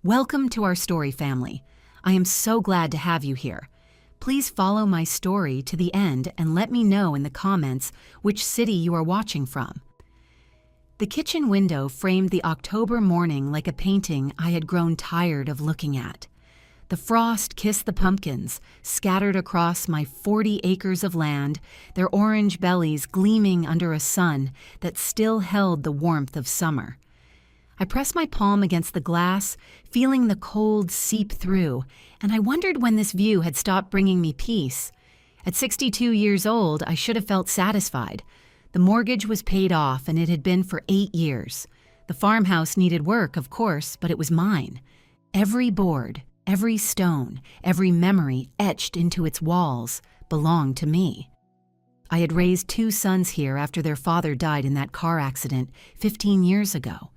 Welcome to our story family. I am so glad to have you here. Please follow my story to the end and let me know in the comments which city you are watching from. The kitchen window framed the October morning like a painting I had grown tired of looking at. The frost kissed the pumpkins, scattered across my 40 acres of land, their orange bellies gleaming under a sun that still held the warmth of summer. I pressed my palm against the glass, feeling the cold seep through, and I wondered when this view had stopped bringing me peace. At 62 years old, I should have felt satisfied. The mortgage was paid off, and it had been for 8 years. The farmhouse needed work, of course, but it was mine. Every board, every stone, every memory etched into its walls belonged to me. I had raised 2 sons here after their father died in that car accident 15 years ago.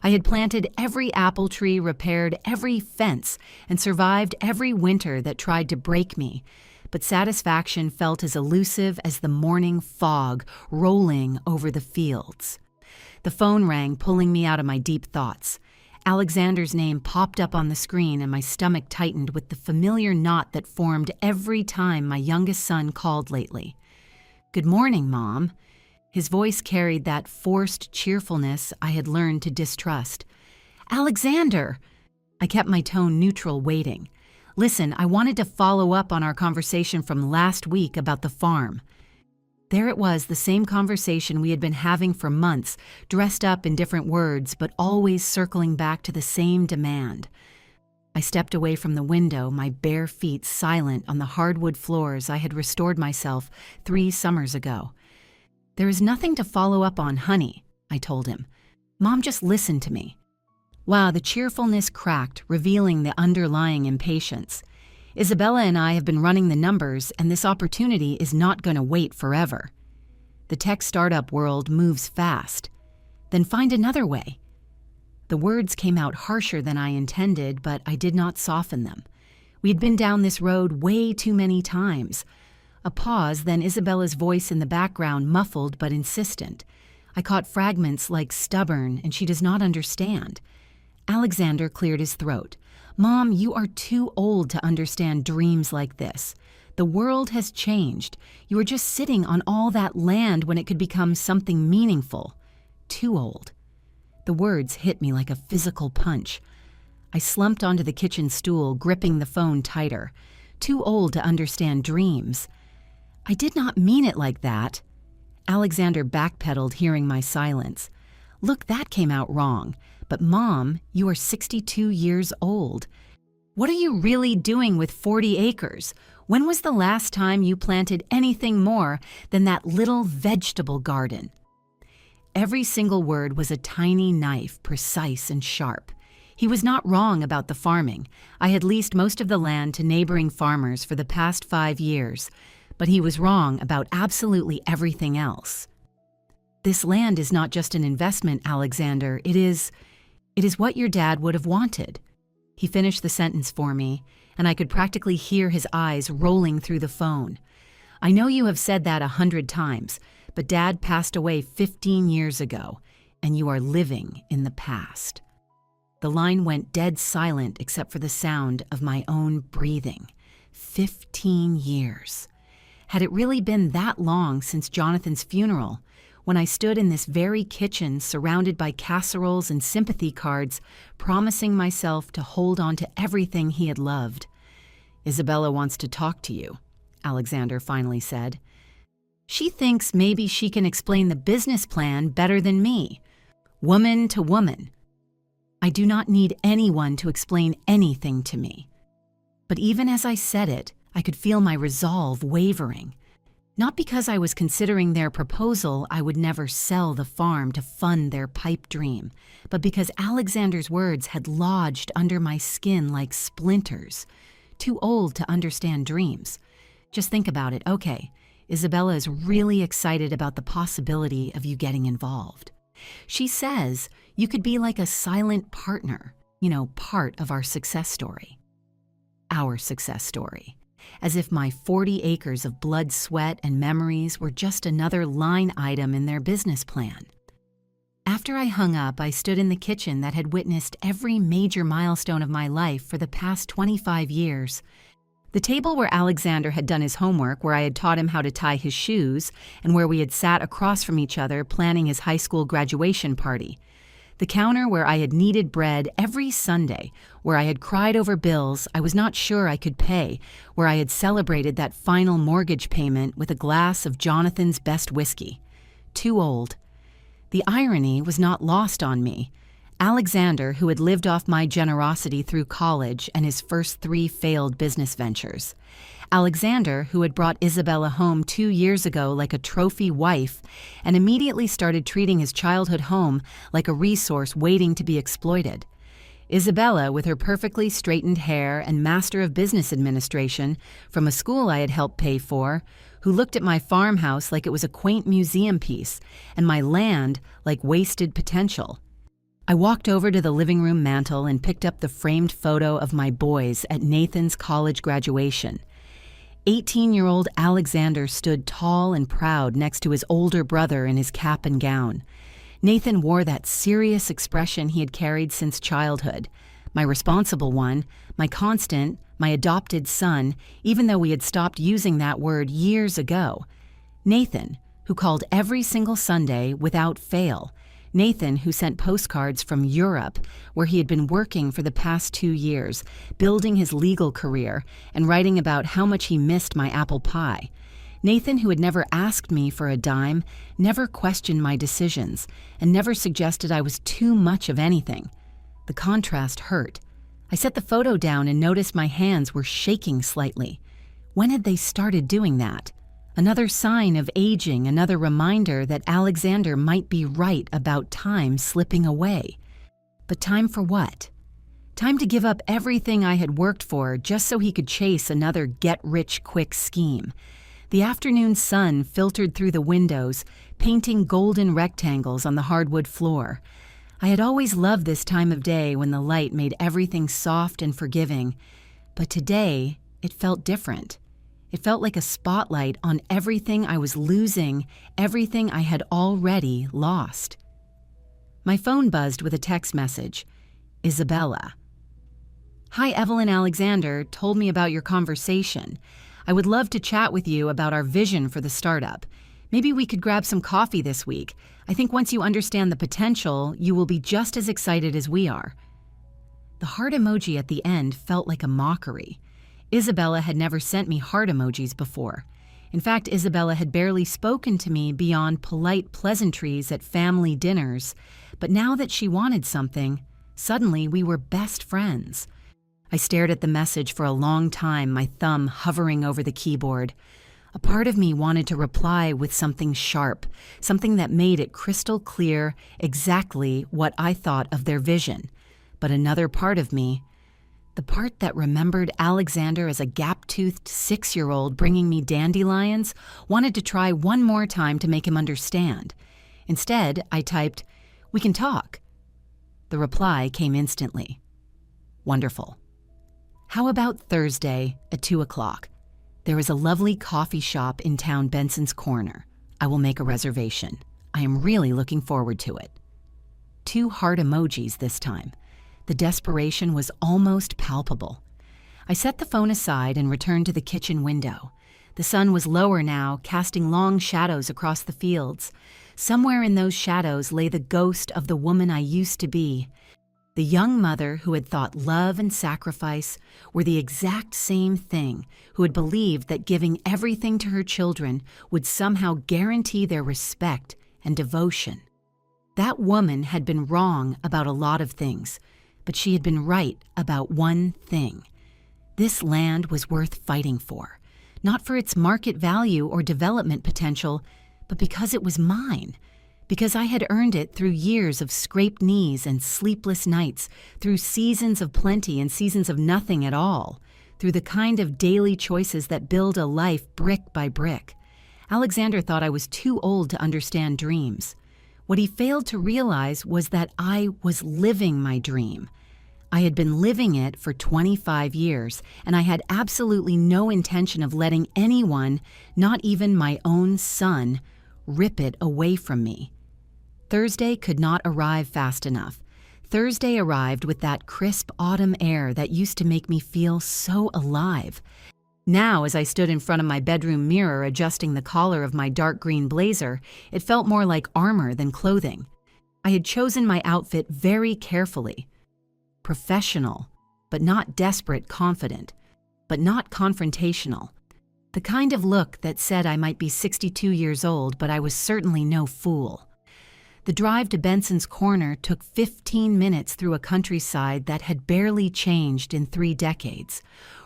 I had planted every apple tree, repaired every fence, and survived every winter that tried to break me, but satisfaction felt as elusive as the morning fog rolling over the fields. The phone rang, pulling me out of my deep thoughts. Alexander's name popped up on the screen and my stomach tightened with the familiar knot that formed every time my youngest son called lately. "Good morning, Mom." His voice carried that forced cheerfulness I had learned to distrust. "Alexander!" I kept my tone neutral, waiting. "Listen, I wanted to follow up on our conversation from last week about the farm." There it was, the same conversation we had been having for months, dressed up in different words, but always circling back to the same demand. I stepped away from the window, my bare feet silent on the hardwood floors I had restored myself 3 summers ago. "There is nothing to follow up on, honey," I told him. "Mom, just listen to me." Wow, the cheerfulness cracked, revealing the underlying impatience. "Isabella and I have been running the numbers, and this opportunity is not going to wait forever. The tech startup world moves fast. Then find another way." The words came out harsher than I intended, but I did not soften them. We had been down this road way too many times. A pause, then Isabella's voice in the background, muffled but insistent. I caught fragments like stubborn, and she does not understand. Alexander cleared his throat. "Mom, you are too old to understand dreams like this. The world has changed. You are just sitting on all that land when it could become something meaningful. Too old." The words hit me like a physical punch. I slumped onto the kitchen stool, gripping the phone tighter. Too old to understand dreams. "I did not mean it like that." Alexander backpedaled, hearing my silence. "Look, that came out wrong. But Mom, you are 62 years old. What are you really doing with 40 acres? When was the last time you planted anything more than that little vegetable garden?" Every single word was a tiny knife, precise and sharp. He was not wrong about the farming. I had leased most of the land to neighboring farmers for the past 5 years, but he was wrong about absolutely everything else. "This land is not just an investment, Alexander. It is what your dad would have wanted." He finished the sentence for me, and I could practically hear his eyes rolling through the phone. "I know you have said that 100 times, but Dad passed away 15 years ago, and you are living in the past." The line went dead silent except for the sound of my own breathing. 15 years. Had it really been that long since Jonathan's funeral, when I stood in this very kitchen surrounded by casseroles and sympathy cards, promising myself to hold on to everything he had loved? "Isabella wants to talk to you," Alexander finally said. "She thinks maybe she can explain the business plan better than me. Woman to woman. I do not need anyone to explain anything to me." But even as I said it, I could feel my resolve wavering. Not because I was considering their proposal I would never sell the farm to fund their pipe dream, but because Alexander's words had lodged under my skin like splinters. Too old to understand dreams. Just think about it. Okay, Isabella is really excited about the possibility of you getting involved. She says you could be like a silent partner, part of our success story. Our success story. As if my 40 acres of blood, sweat, and memories were just another line item in their business plan. After I hung up, I stood in the kitchen that had witnessed every major milestone of my life for the past 25 years. The table where Alexander had done his homework, where I had taught him how to tie his shoes, and where we had sat across from each other planning his high school graduation party. The counter where I had kneaded bread every Sunday, where I had cried over bills I was not sure I could pay, where I had celebrated that final mortgage payment with a glass of Jonathan's best whiskey. Too old. The irony was not lost on me. Alexander, who had lived off my generosity through college and his first 3 failed business ventures. Alexander, who had brought Isabella home 2 years ago like a trophy wife and immediately started treating his childhood home like a resource waiting to be exploited. Isabella, with her perfectly straightened hair and master of business administration from a school I had helped pay for, who looked at my farmhouse like it was a quaint museum piece and my land like wasted potential. I walked over to the living room mantel and picked up the framed photo of my boys at Nathan's college graduation. 18-year-old Alexander stood tall and proud next to his older brother in his cap and gown. Nathan wore that serious expression he had carried since childhood, my responsible one, my constant, my adopted son, even though we had stopped using that word years ago. Nathan, who called every single Sunday without fail. Nathan, who sent postcards from Europe, where he had been working for the past 2 years, building his legal career and writing about how much he missed my apple pie. Nathan, who had never asked me for a dime, never questioned my decisions, and never suggested I was too much of anything. The contrast hurt. I set the photo down and noticed my hands were shaking slightly. When had they started doing that? Another sign of aging, another reminder that Alexander might be right about time slipping away. But time for what? Time to give up everything I had worked for just so he could chase another get-rich-quick scheme. The afternoon sun filtered through the windows, painting golden rectangles on the hardwood floor. I had always loved this time of day when the light made everything soft and forgiving, but today it felt different. It felt like a spotlight on everything I was losing, everything I had already lost. My phone buzzed with a text message. Isabella. Hi, Evelyn Alexander told me about your conversation. I would love to chat with you about our vision for the startup. Maybe we could grab some coffee this week. I think once you understand the potential, you will be just as excited as we are. The heart emoji at the end felt like a mockery. Isabella had never sent me heart emojis before. In fact, Isabella had barely spoken to me beyond polite pleasantries at family dinners, but now that she wanted something, suddenly we were best friends. I stared at the message for a long time, my thumb hovering over the keyboard. A part of me wanted to reply with something sharp, something that made it crystal clear exactly what I thought of their vision. But another part of me, the part that remembered Alexander as a gap-toothed 6-year-old bringing me dandelions, wanted to try one more time to make him understand. Instead, I typed, "We can talk." The reply came instantly. Wonderful. How about Thursday at 2 o'clock? There is a lovely coffee shop in town, Benson's Corner. I will make a reservation. I am really looking forward to it. 2 heart emojis this time. The desperation was almost palpable. I set the phone aside and returned to the kitchen window. The sun was lower now, casting long shadows across the fields. Somewhere in those shadows lay the ghost of the woman I used to be. The young mother who had thought love and sacrifice were the exact same thing, who had believed that giving everything to her children would somehow guarantee their respect and devotion. That woman had been wrong about a lot of things, but she had been right about one thing. This land was worth fighting for, not for its market value or development potential, but because it was mine, because I had earned it through years of scraped knees and sleepless nights, through seasons of plenty and seasons of nothing at all, through the kind of daily choices that build a life brick by brick. Alexander thought I was too old to understand dreams. What he failed to realize was that I was living my dream. I had been living it for 25 years, and I had absolutely no intention of letting anyone, not even my own son, rip it away from me. Thursday could not arrive fast enough. Thursday arrived with that crisp autumn air that used to make me feel so alive. Now, as I stood in front of my bedroom mirror adjusting the collar of my dark green blazer, it felt more like armor than clothing. I had chosen my outfit very carefully. Professional, but not desperate, confident, but not confrontational. The kind of look that said I might be 62 years old, but I was certainly no fool. The drive to Benson's Corner took 15 minutes through a countryside that had barely changed in 3 decades.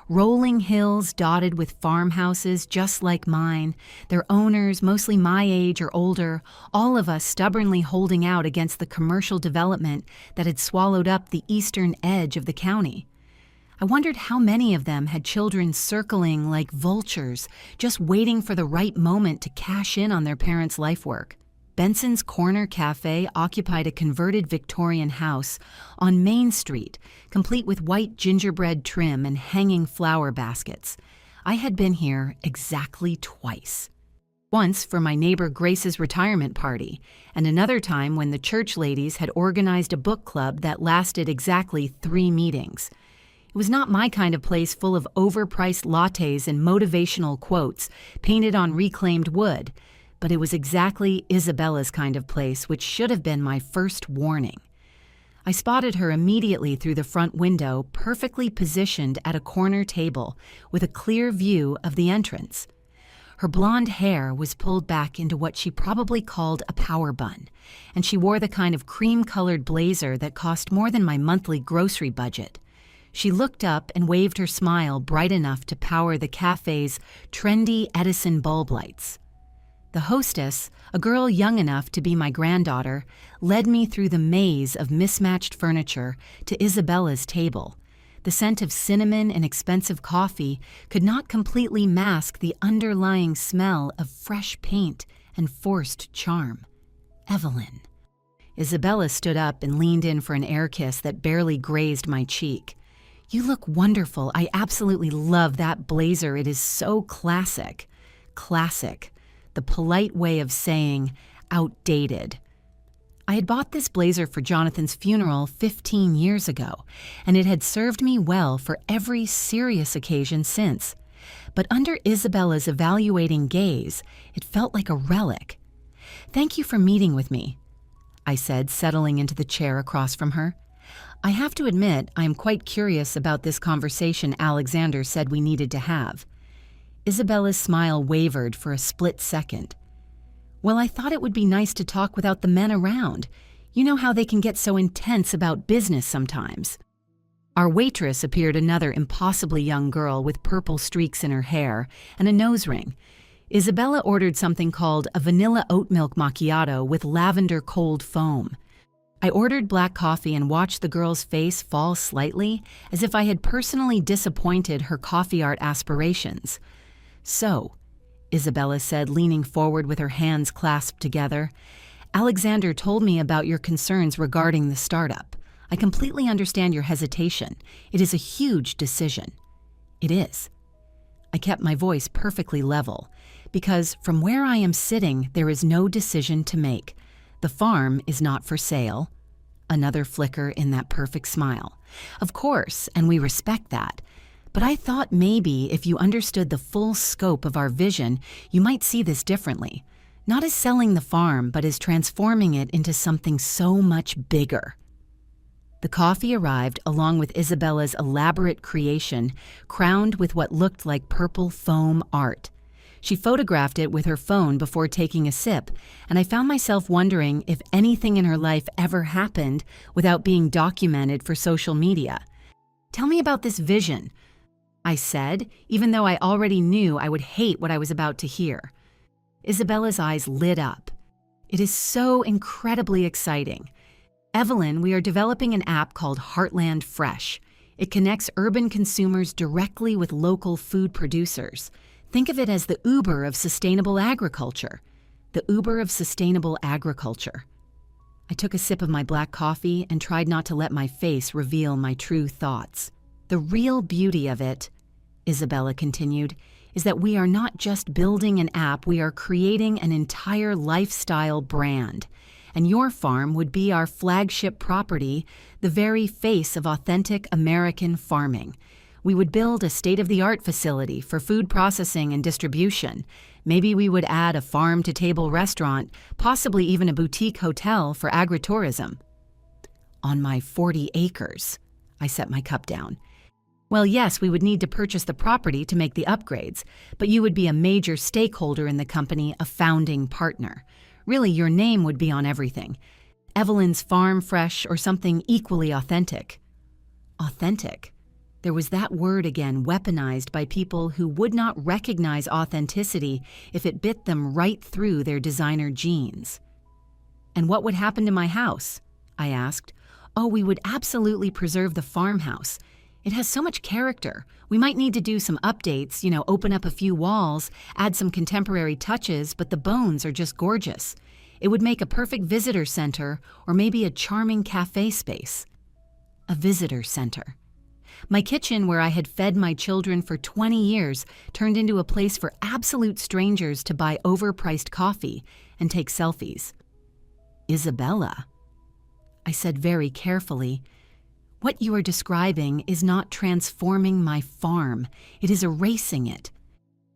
Rolling hills dotted with farmhouses just like mine, their owners mostly my age or older, all of us stubbornly holding out against the commercial development that had swallowed up the eastern edge of the county. I wondered how many of them had children circling like vultures, just waiting for the right moment to cash in on their parents' life work. Benson's Corner Cafe occupied a converted Victorian house on Main Street, complete with white gingerbread trim and hanging flower baskets. I had been here exactly twice. Once for my neighbor Grace's retirement party, and another time when the church ladies had organized a book club that lasted exactly 3 meetings. It was not my kind of place full of overpriced lattes and motivational quotes painted on reclaimed wood, but it was exactly Isabella's kind of place, which should have been my first warning. I spotted her immediately through the front window, perfectly positioned at a corner table with a clear view of the entrance. Her blonde hair was pulled back into what she probably called a power bun, and she wore the kind of cream-colored blazer that cost more than my monthly grocery budget. She looked up and waved her smile bright enough to power the cafe's trendy Edison bulb lights. The hostess, a girl young enough to be my granddaughter, led me through the maze of mismatched furniture to Isabella's table. The scent of cinnamon and expensive coffee could not completely mask the underlying smell of fresh paint and forced charm. Evelyn. Isabella stood up and leaned in for an air kiss that barely grazed my cheek. "You look wonderful. I absolutely love that blazer. It is so classic." Classic. The polite way of saying outdated. I had bought this blazer for Jonathan's funeral 15 years ago, and it had served me well for every serious occasion since. But under Isabella's evaluating gaze, it felt like a relic. "Thank you for meeting with me," I said, settling into the chair across from her. "I have to admit I am quite curious about this conversation Alexander said we needed to have." Isabella's smile wavered for a split second. "Well, I thought it would be nice to talk without the men around. You know how they can get so intense about business sometimes." Our waitress appeared another impossibly young girl with purple streaks in her hair and a nose ring. Isabella ordered something called a vanilla oat milk macchiato with lavender cold foam. I ordered black coffee and watched the girl's face fall slightly, as if I had personally disappointed her coffee art aspirations. "So," Isabella said, leaning forward with her hands clasped together, "Alexander told me about your concerns regarding the startup. I completely understand your hesitation. It is a huge decision." "It is." I kept my voice perfectly level, because from where I am sitting, there is no decision to make. The farm is not for sale. Another flicker in that perfect smile. "Of course, and we respect that. But I thought maybe if you understood the full scope of our vision, you might see this differently. Not as selling the farm, but as transforming it into something so much bigger." The coffee arrived along with Isabella's elaborate creation, crowned with what looked like purple foam art. She photographed it with her phone before taking a sip, and I found myself wondering if anything in her life ever happened without being documented for social media. "Tell me about this vision," I said, even though I already knew I would hate what I was about to hear. Isabella's eyes lit up. "It is so incredibly exciting. Evelyn, we are developing an app called Heartland Fresh. It connects urban consumers directly with local food producers. Think of it as the Uber of sustainable agriculture." The Uber of sustainable agriculture. I took a sip of my black coffee and tried not to let my face reveal my true thoughts. "The real beauty of it," Isabella continued, "is that we are not just building an app, we are creating an entire lifestyle brand. and your farm would be our flagship property, the very face of authentic American farming. We would build a state-of-the-art facility for food processing and distribution. Maybe we would add a farm-to-table restaurant, possibly even a boutique hotel for agritourism. On my 40 acres, I set my cup down. Well, yes, we would need to purchase the property to make the upgrades, but you would be a major stakeholder in the company, a founding partner. Really, your name would be on everything. Evelyn's Farm Fresh or something equally authentic. Authentic. There was that word again, weaponized by people who would not recognize authenticity if it bit them right through their designer genes. And what would happen to my house? I asked. Oh, we would absolutely preserve the farmhouse. It has so much character. We might need to do some updates, open up a few walls, add some contemporary touches, but the bones are just gorgeous. It would make a perfect visitor center or maybe a charming cafe space. A visitor center. My kitchen, where I had fed my children for 20 years, turned into a place for absolute strangers to buy overpriced coffee and take selfies. Isabella, I said very carefully, what you are describing is not transforming my farm. It is erasing it.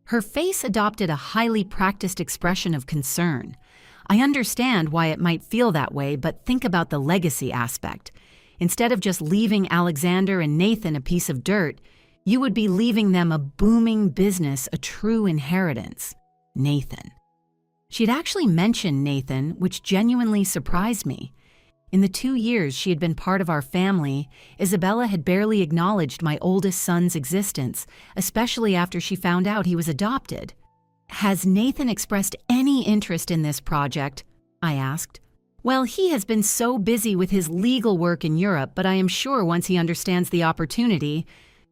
Her face adopted a highly practiced expression of concern. I understand why it might feel that way, but think about the legacy aspect. Instead of just leaving Alexander and Nathan a piece of dirt, you would be leaving them a booming business, a true inheritance. Nathan. She had actually mentioned Nathan, which genuinely surprised me. In the 2 years she had been part of our family, Isabella had barely acknowledged my oldest son's existence, especially after she found out he was adopted. Has Nathan expressed any interest in this project? I asked. Well, he has been so busy with his legal work in Europe, but I am sure once he understands the opportunity.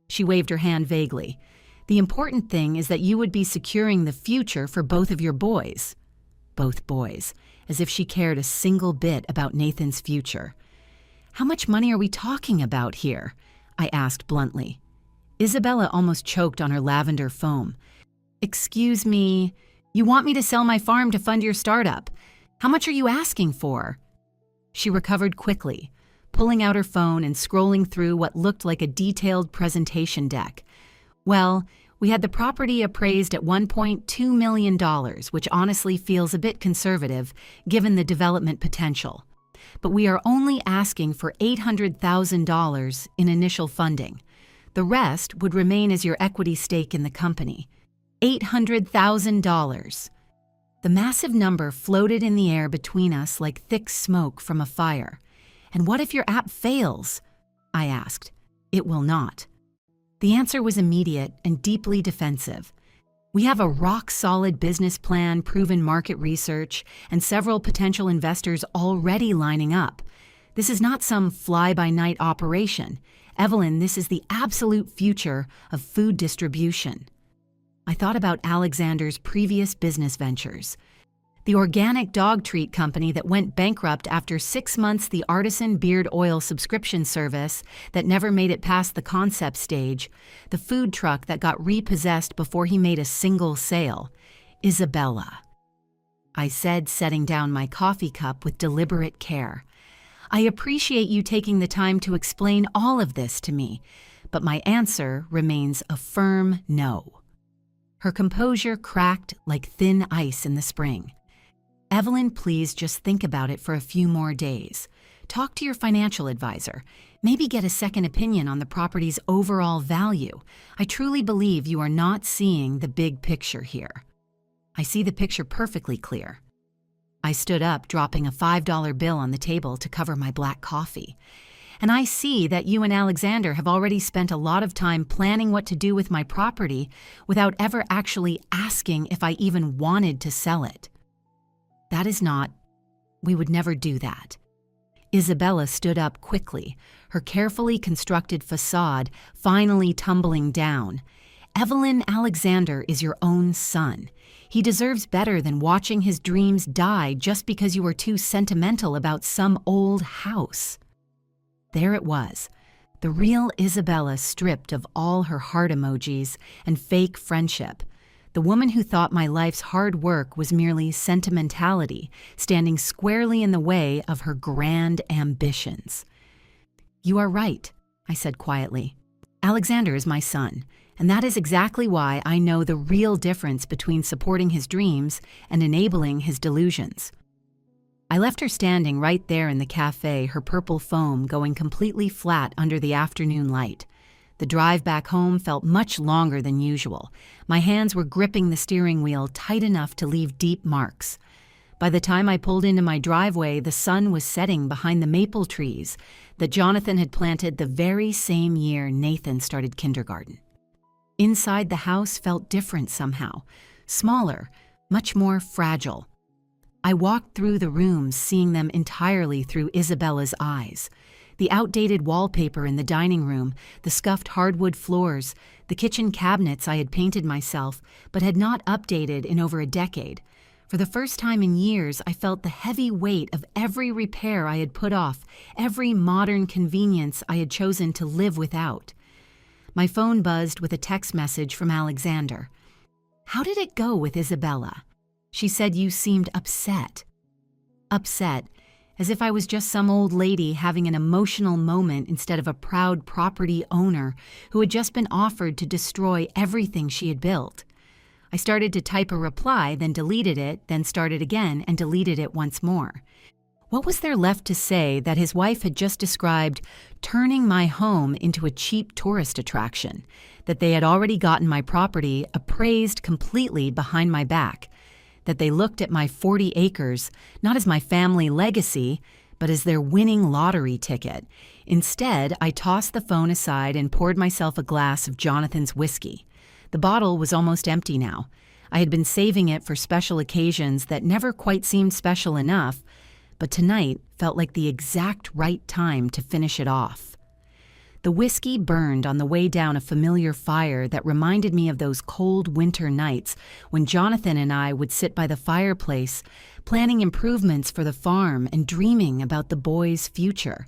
She waved her hand vaguely. The important thing is that you would be securing the future for both of your boys. Both boys. As if she cared a single bit about Nathan's future. How much money are we talking about here? I asked bluntly. Isabella almost choked on her lavender foam. Excuse me, you want me to sell my farm to fund your startup? How much are you asking for? She recovered quickly, pulling out her phone and scrolling through what looked like a detailed presentation deck. Well, we had the property appraised at $1.2 million, which honestly feels a bit conservative given the development potential. But we are only asking for $800,000 in initial funding. The rest would remain as your equity stake in the company. $800,000. The massive number floated in the air between us like thick smoke from a fire. And what if your app fails? I asked. It will not. The answer was immediate and deeply defensive. We have a rock-solid business plan, proven market research, and several potential investors already lining up. This is not some fly-by-night operation. Evelyn, this is the absolute future of food distribution. I thought about Alexander's previous business ventures. The organic dog treat company that went bankrupt after 6 months, the artisan beard oil subscription service that never made it past the concept stage, the food truck that got repossessed before he made a single sale. Isabella. I said, setting down my coffee cup with deliberate care. I appreciate you taking the time to explain all of this to me, but my answer remains a firm no. Her composure cracked like thin ice in the spring. Evelyn, please just think about it for a few more days. Talk to your financial advisor. Maybe get a second opinion on the property's overall value. I truly believe you are not seeing the big picture here. I see the picture perfectly clear. I stood up, dropping a $5 bill on the table to cover my black coffee. And I see that you and Alexander have already spent a lot of time planning what to do with my property without ever actually asking if I even wanted to sell it. That is not. We would never do that. Isabella stood up quickly, her carefully constructed facade finally tumbling down. Evelyn, Alexander is your own son. He deserves better than watching his dreams die just because you are too sentimental about some old house. There it was, the real Isabella stripped of all her heart emojis and fake friendship. The woman who thought my life's hard work was merely sentimentality, standing squarely in the way of her grand ambitions. "You are right," I said quietly. "Alexander is my son, and that is exactly why I know the real difference between supporting his dreams and enabling his delusions." I left her standing right there in the cafe, her purple foam going completely flat under the afternoon light. The drive back home felt much longer than usual. My hands were gripping the steering wheel tight enough to leave deep marks. By the time I pulled into my driveway, the sun was setting behind the maple trees that Jonathan had planted the very same year Nathan started kindergarten. Inside, the house felt different somehow, smaller, much more fragile. I walked through the rooms, seeing them entirely through Isabella's eyes. The outdated wallpaper in the dining room, the scuffed hardwood floors, the kitchen cabinets I had painted myself, but had not updated in over a decade. For the first time in years, I felt the heavy weight of every repair I had put off, every modern convenience I had chosen to live without. My phone buzzed with a text message from Alexander. "How did it go with Isabella? She said you seemed upset." Upset, as if I was just some old lady having an emotional moment instead of a proud property owner who had just been offered to destroy everything she had built. I started to type a reply, then deleted it, then started again and deleted it once more. What was there left to say that his wife had just described turning my home into a cheap tourist attraction, that they had already gotten my property appraised completely behind my back, that they looked at my 40 acres not as my family legacy, but as their winning lottery ticket? Instead, I tossed the phone aside and poured myself a glass of Jonathan's whiskey. The bottle was almost empty now. I had been saving it for special occasions that never quite seemed special enough, but tonight felt like the exact right time to finish it off. The whiskey burned on the way down a familiar fire that reminded me of those cold winter nights when Jonathan and I would sit by the fireplace, planning improvements for the farm and dreaming about the boys' future.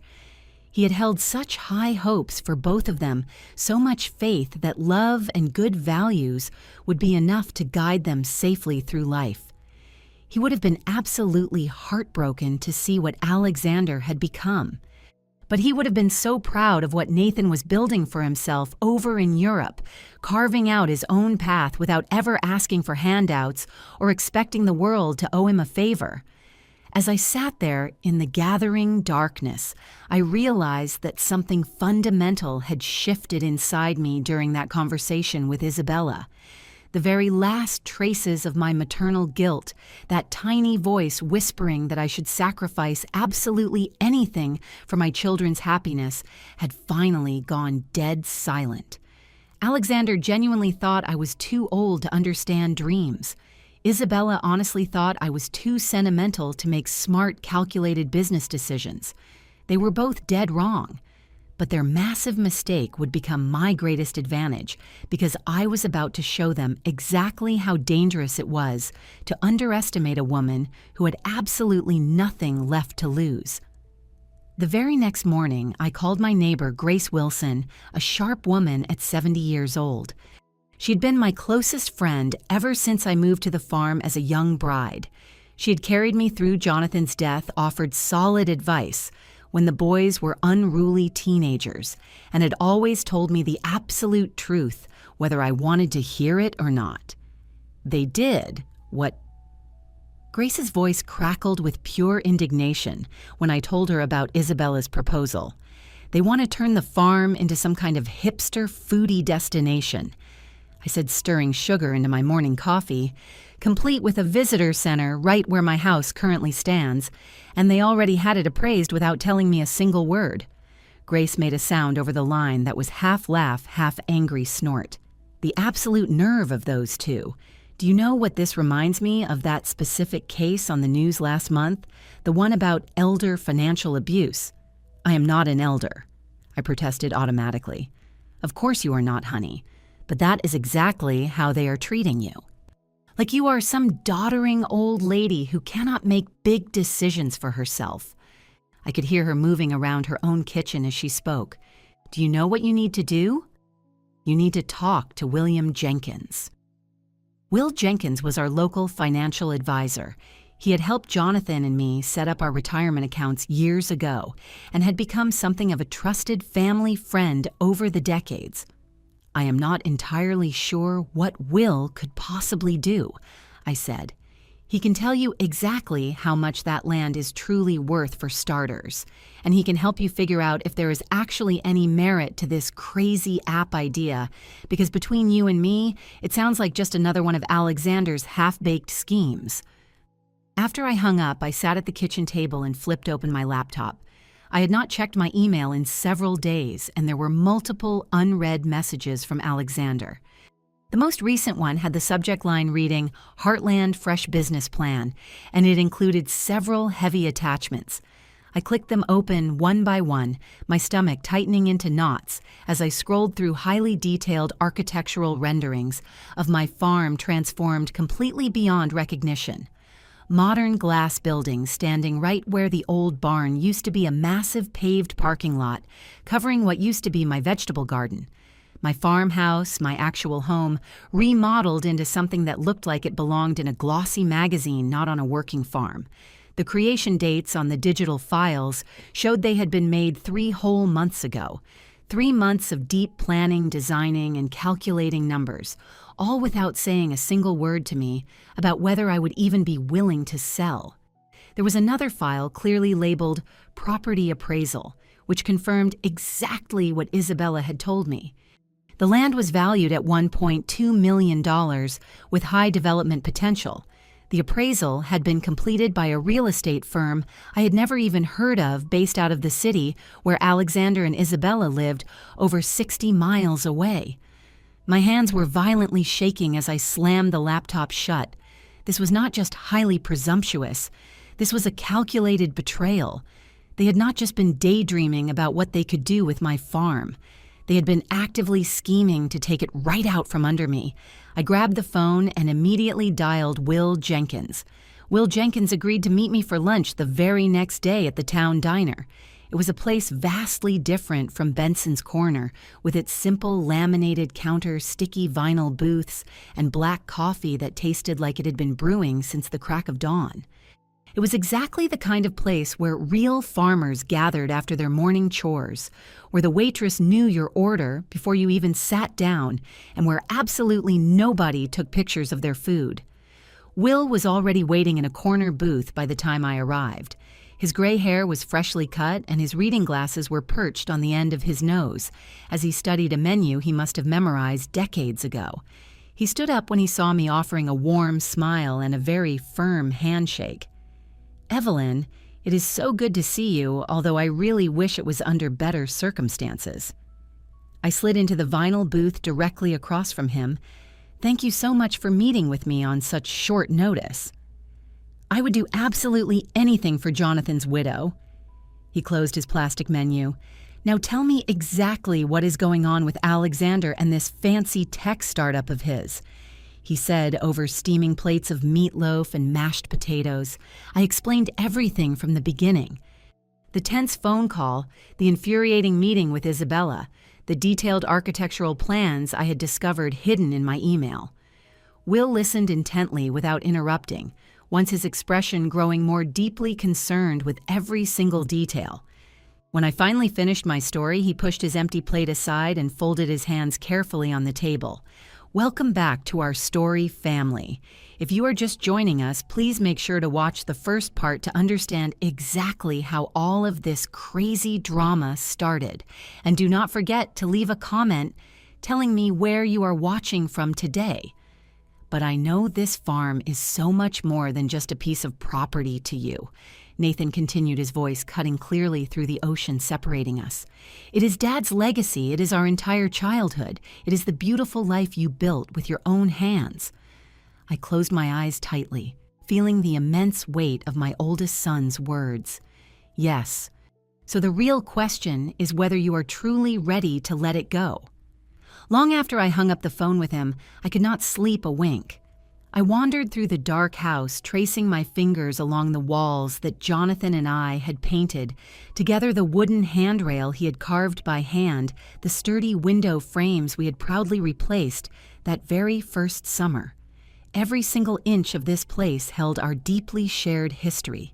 He had held such high hopes for both of them, so much faith that love and good values would be enough to guide them safely through life. He would have been absolutely heartbroken to see what Alexander had become. But he would have been so proud of what Nathan was building for himself over in Europe, carving out his own path without ever asking for handouts or expecting the world to owe him a favor. As I sat there in the gathering darkness, I realized that something fundamental had shifted inside me during that conversation with Isabella. The very last traces of my maternal guilt, that tiny voice whispering that I should sacrifice absolutely anything for my children's happiness, had finally gone dead silent. Alexander genuinely thought I was too old to understand dreams. Isabella honestly thought I was too sentimental to make smart, calculated business decisions. They were both dead wrong. But their massive mistake would become my greatest advantage because I was about to show them exactly how dangerous it was to underestimate a woman who had absolutely nothing left to lose. The very next morning, I called my neighbor, Grace Wilson, a sharp woman at 70 years old. She'd been my closest friend ever since I moved to the farm as a young bride. She had carried me through Jonathan's death, offered solid advice when the boys were unruly teenagers, and had always told me the absolute truth, whether I wanted to hear it or not. They did what... Grace's voice crackled with pure indignation when I told her about Isabella's proposal. They want to turn the farm into some kind of hipster foodie destination. I said, stirring sugar into my morning coffee, complete with a visitor center right where my house currently stands, and they already had it appraised without telling me a single word. Grace made a sound over the line that was half laugh, half angry snort. The absolute nerve of those two. Do you know what this reminds me of, that specific case on the news last month? The one about elder financial abuse. I am not an elder, I protested automatically. Of course you are not, honey, but that is exactly how they are treating you. Like you are some doddering old lady who cannot make big decisions for herself. I could hear her moving around her own kitchen as she spoke. Do you know what you need to do? You need to talk to William Jenkins. Will Jenkins was our local financial advisor. He had helped Jonathan and me set up our retirement accounts years ago and had become something of a trusted family friend over the decades. I am not entirely sure what Will could possibly do, I said. He can tell you exactly how much that land is truly worth for starters, and he can help you figure out if there is actually any merit to this crazy app idea, because between you and me, it sounds like just another one of Alexander's half-baked schemes. After I hung up, I sat at the kitchen table and flipped open my laptop. I had not checked my email in several days, and there were multiple unread messages from Alexander. The most recent one had the subject line reading, "Heartland Fresh Business Plan," and it included several heavy attachments. I clicked them open one by one, my stomach tightening into knots as I scrolled through highly detailed architectural renderings of my farm transformed completely beyond recognition. Modern glass buildings standing right where the old barn used to be a massive paved parking lot, covering what used to be my vegetable garden. My farmhouse, my actual home, remodeled into something that looked like it belonged in a glossy magazine, not on a working farm. The creation dates on the digital files showed they had been made 3 whole months ago. 3 months of deep planning, designing, and calculating numbers, all without saying a single word to me about whether I would even be willing to sell. There was another file clearly labeled Property Appraisal, which confirmed exactly what Isabella had told me. The land was valued at $1.2 million with high development potential. The appraisal had been completed by a real estate firm I had never even heard of based out of the city where Alexander and Isabella lived over 60 miles away. My hands were violently shaking as I slammed the laptop shut. This was not just highly presumptuous. This was a calculated betrayal. They had not just been daydreaming about what they could do with my farm. They had been actively scheming to take it right out from under me. I grabbed the phone and immediately dialed Will Jenkins. Will Jenkins agreed to meet me for lunch the very next day at the town diner. It was a place vastly different from Benson's Corner, with its simple laminated counter, sticky vinyl booths, and black coffee that tasted like it had been brewing since the crack of dawn. It was exactly the kind of place where real farmers gathered after their morning chores, where the waitress knew your order before you even sat down, and where absolutely nobody took pictures of their food. Will was already waiting in a corner booth by the time I arrived. His gray hair was freshly cut, and his reading glasses were perched on the end of his nose, as he studied a menu he must have memorized decades ago. He stood up when he saw me, offering a warm smile and a very firm handshake. "Evelyn, it is so good to see you, although I really wish it was under better circumstances." I slid into the vinyl booth directly across from him. "Thank you so much for meeting with me on such short notice." "I would do absolutely anything for Jonathan's widow." He closed his plastic menu. "Now tell me exactly what is going on with Alexander and this fancy tech startup of his," he said over steaming plates of meatloaf and mashed potatoes. I explained everything from the beginning. The tense phone call, the infuriating meeting with Isabella, the detailed architectural plans I had discovered hidden in my email. Will listened intently without interrupting, once his expression growing more deeply concerned with every single detail. When I finally finished my story, he pushed his empty plate aside and folded his hands carefully on the table. Welcome back to our story family. If you are just joining us, please make sure to watch the first part to understand exactly how all of this crazy drama started. And do not forget to leave a comment telling me where you are watching from today. But I know this farm is so much more than just a piece of property to you. Nathan continued, his voice cutting clearly through the ocean separating us. It is Dad's legacy. It is our entire childhood. It is the beautiful life you built with your own hands. I closed my eyes tightly, feeling the immense weight of my oldest son's words. Yes. So the real question is whether you are truly ready to let it go. Long after I hung up the phone with him, I could not sleep a wink. I wandered through the dark house, tracing my fingers along the walls that Jonathan and I had painted, together the wooden handrail he had carved by hand, the sturdy window frames we had proudly replaced that very first summer. every single inch of this place held our deeply shared history.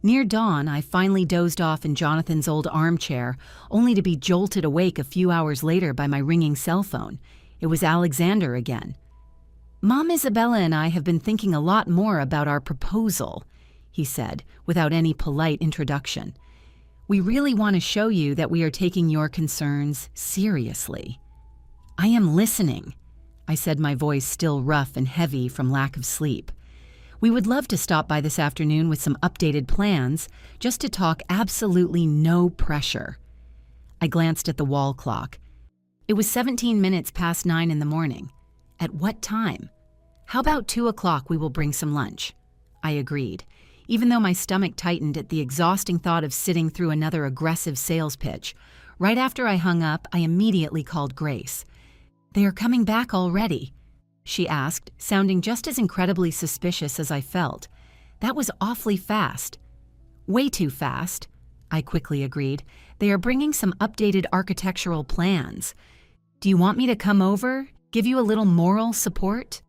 Near dawn, I finally dozed off in Jonathan's old armchair, only to be jolted awake a few hours later by my ringing cell phone. It was Alexander again. "Mom, Isabella and I have been thinking a lot more about our proposal," he said, without any polite introduction. "We really want to show you that we are taking your concerns seriously." "I am listening," I said, my voice still rough and heavy from lack of sleep. "We would love to stop by this afternoon with some updated plans, just to talk, absolutely no pressure." I glanced at the wall clock. It was 17 minutes past 9 in the morning. At what time? "How about 2 o'clock we will bring some lunch?" I agreed, even though my stomach tightened at the exhausting thought of sitting through another aggressive sales pitch. Right after I hung up, I immediately called Grace. "They are coming back already?" she asked, sounding just as incredibly suspicious as I felt. That was awfully fast. "Way too fast," I quickly agreed. "They are bringing some updated architectural plans. Do you want me to come over? Give you a little moral support?"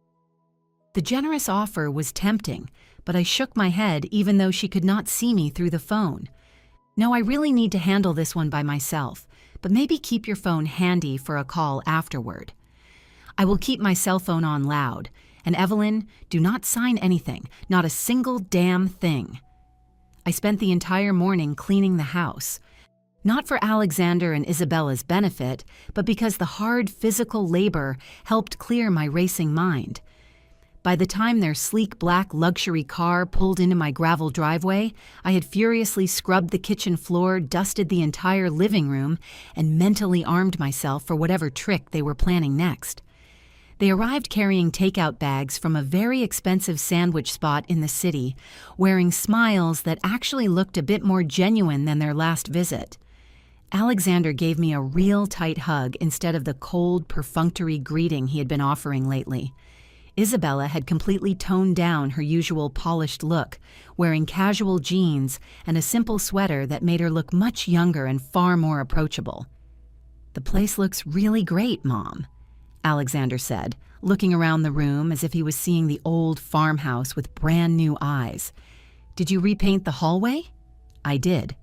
The generous offer was tempting, but I shook my head even though she could not see me through the phone. "No, I really need to handle this one by myself, but maybe keep your phone handy for a call afterward." "I will keep my cell phone on loud. And Evelyn, do not sign anything, not a single damn thing." I spent the entire morning cleaning the house. Not for Alexander and Isabella's benefit, but because the hard physical labor helped clear my racing mind. By the time their sleek black luxury car pulled into my gravel driveway, I had furiously scrubbed the kitchen floor, dusted the entire living room, and mentally armed myself for whatever trick they were planning next. They arrived carrying takeout bags from a very expensive sandwich spot in the city, wearing smiles that actually looked a bit more genuine than their last visit. Alexander gave me a real tight hug instead of the cold, perfunctory greeting he had been offering lately. Isabella had completely toned down her usual polished look, wearing casual jeans and a simple sweater that made her look much younger and far more approachable. "The place looks really great, Mom," Alexander said, looking around the room as if he was seeing the old farmhouse with brand new eyes. "Did you repaint the hallway?" I did.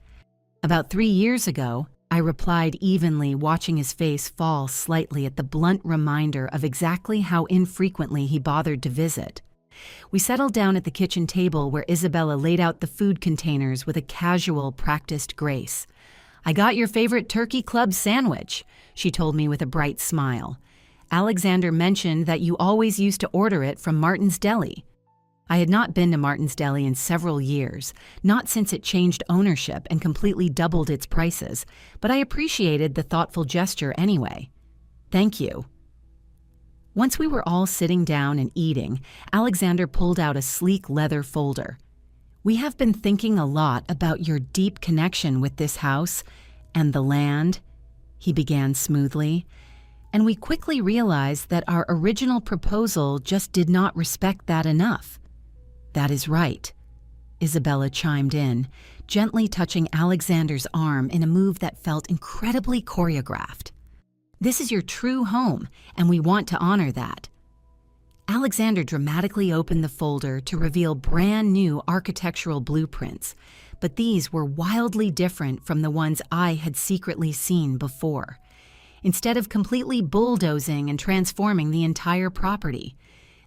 "About 3 years ago," I replied evenly, watching his face fall slightly at the blunt reminder of exactly how infrequently he bothered to visit. We settled down at the kitchen table where Isabella laid out the food containers with a casual, practiced grace. "I got your favorite turkey club sandwich," she told me with a bright smile. "Alexander mentioned that you always used to order it from Martin's Deli." I had not been to Martin's Deli in several years, not since it changed ownership and completely doubled its prices, but I appreciated the thoughtful gesture anyway. "Thank you." Once we were all sitting down and eating, Alexander pulled out a sleek leather folder. "We have been thinking a lot about your deep connection with this house and the land," he began smoothly, "and we quickly realized that our original proposal just did not respect that enough." "That is right," Isabella chimed in, gently touching Alexander's arm in a move that felt incredibly choreographed. "This is your true home, and we want to honor that." Alexander dramatically opened the folder to reveal brand new architectural blueprints, but these were wildly different from the ones I had secretly seen before. Instead of completely bulldozing and transforming the entire property,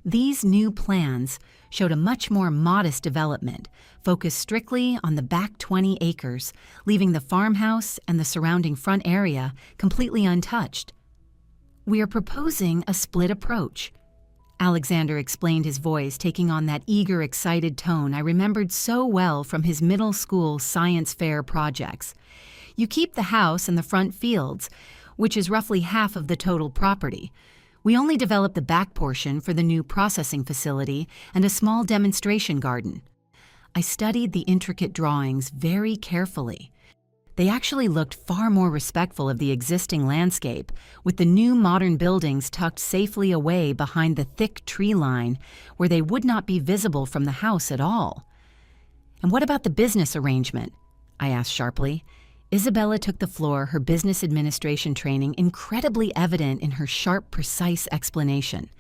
these new plans showed a much more modest development, focused strictly on the back 20 acres, leaving the farmhouse and the surrounding front area completely untouched. "We are proposing a split approach," Alexander explained, his voice taking on that eager, excited tone I remembered so well from his middle school science fair projects. "You keep the house and the front fields, which is roughly half of the total property. We only develop the back portion for the new processing facility and a small demonstration garden." I studied the intricate drawings very carefully. They actually looked far more respectful of the existing landscape, with the new modern buildings tucked safely away behind the thick tree line where they would not be visible from the house at all. "And what about the business arrangement?" I asked sharply. Isabella took the floor, her business administration training incredibly evident in her sharp, precise explanation.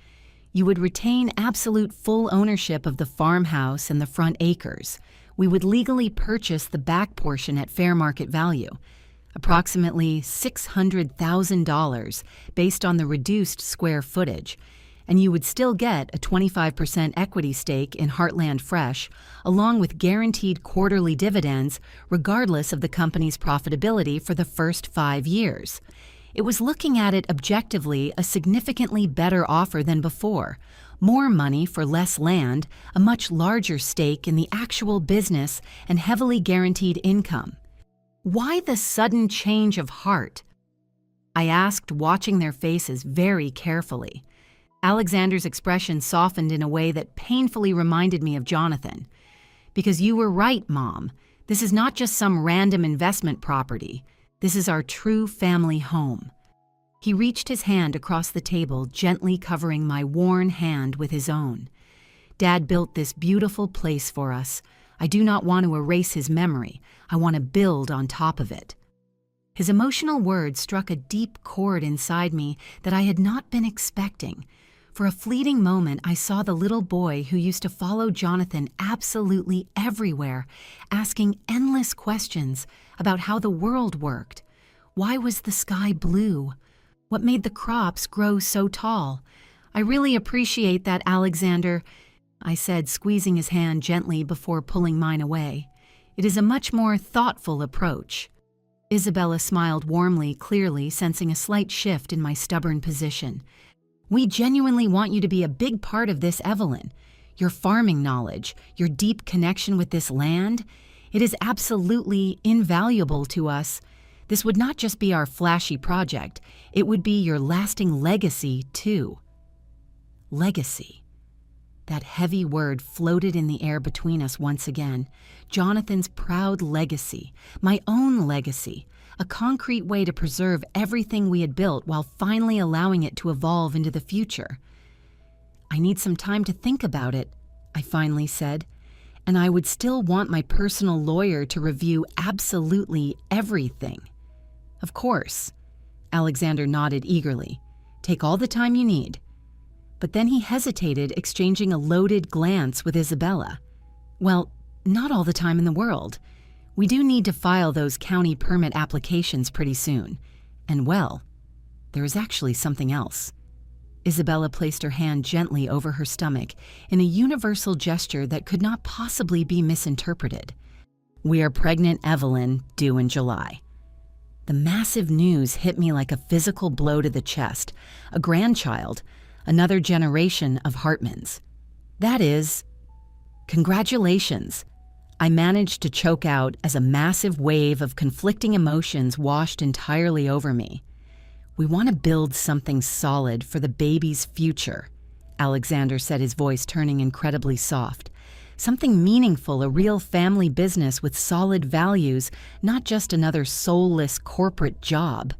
You would retain absolute full ownership of the farmhouse and the front acres. We would legally purchase the back portion at fair market value, approximately $600,000 based on the reduced square footage, and you would still get a 25% equity stake in Heartland Fresh, along with guaranteed quarterly dividends regardless of the company's profitability for the first 5 years. It was, looking at it objectively, a significantly better offer than before. More money for less land, a much larger stake in the actual business, and heavily guaranteed income. Why the sudden change of heart? I asked, watching their faces very carefully. Alexander's expression softened in a way that painfully reminded me of Jonathan. Because you were right, Mom. This is not just some random investment property. This is our true family home. He reached his hand across the table, gently covering my worn hand with his own. Dad built this beautiful place for us. I do not want to erase his memory. I want to build on top of it. His emotional words struck a deep chord inside me that I had not been expecting. For a fleeting moment, I saw the little boy who used to follow Jonathan absolutely everywhere, asking endless questions about how the world worked. Why was the sky blue? What made the crops grow so tall? I really appreciate that, Alexander, I said, squeezing his hand gently before pulling mine away. It is a much more thoughtful approach. Isabella smiled warmly, clearly sensing a slight shift in my stubborn position. We genuinely want you to be a big part of this, Evelyn. Your farming knowledge, your deep connection with this land, it is absolutely invaluable to us. This would not just be our flashy project, it would be your lasting legacy, too. Legacy. That heavy word floated in the air between us once again. Jonathan's proud legacy, my own legacy, a concrete way to preserve everything we had built while finally allowing it to evolve into the future. I need some time to think about it, I finally said, and I would still want my personal lawyer to review absolutely everything. Of course. Alexander nodded eagerly. Take all the time you need. But then he hesitated, exchanging a loaded glance with Isabella. Well, not all the time in the world. We do need to file those county permit applications pretty soon. And well, there is actually something else. Isabella placed her hand gently over her stomach in a universal gesture that could not possibly be misinterpreted. We are pregnant, Evelyn, due in July. The massive news hit me like a physical blow to the chest. A grandchild, another generation of Hartmans. That is, congratulations. I managed to choke out as a massive wave of conflicting emotions washed entirely over me. We want to build something solid for the baby's future, Alexander said, his voice turning incredibly soft. Something meaningful, a real family business with solid values, not just another soulless corporate job.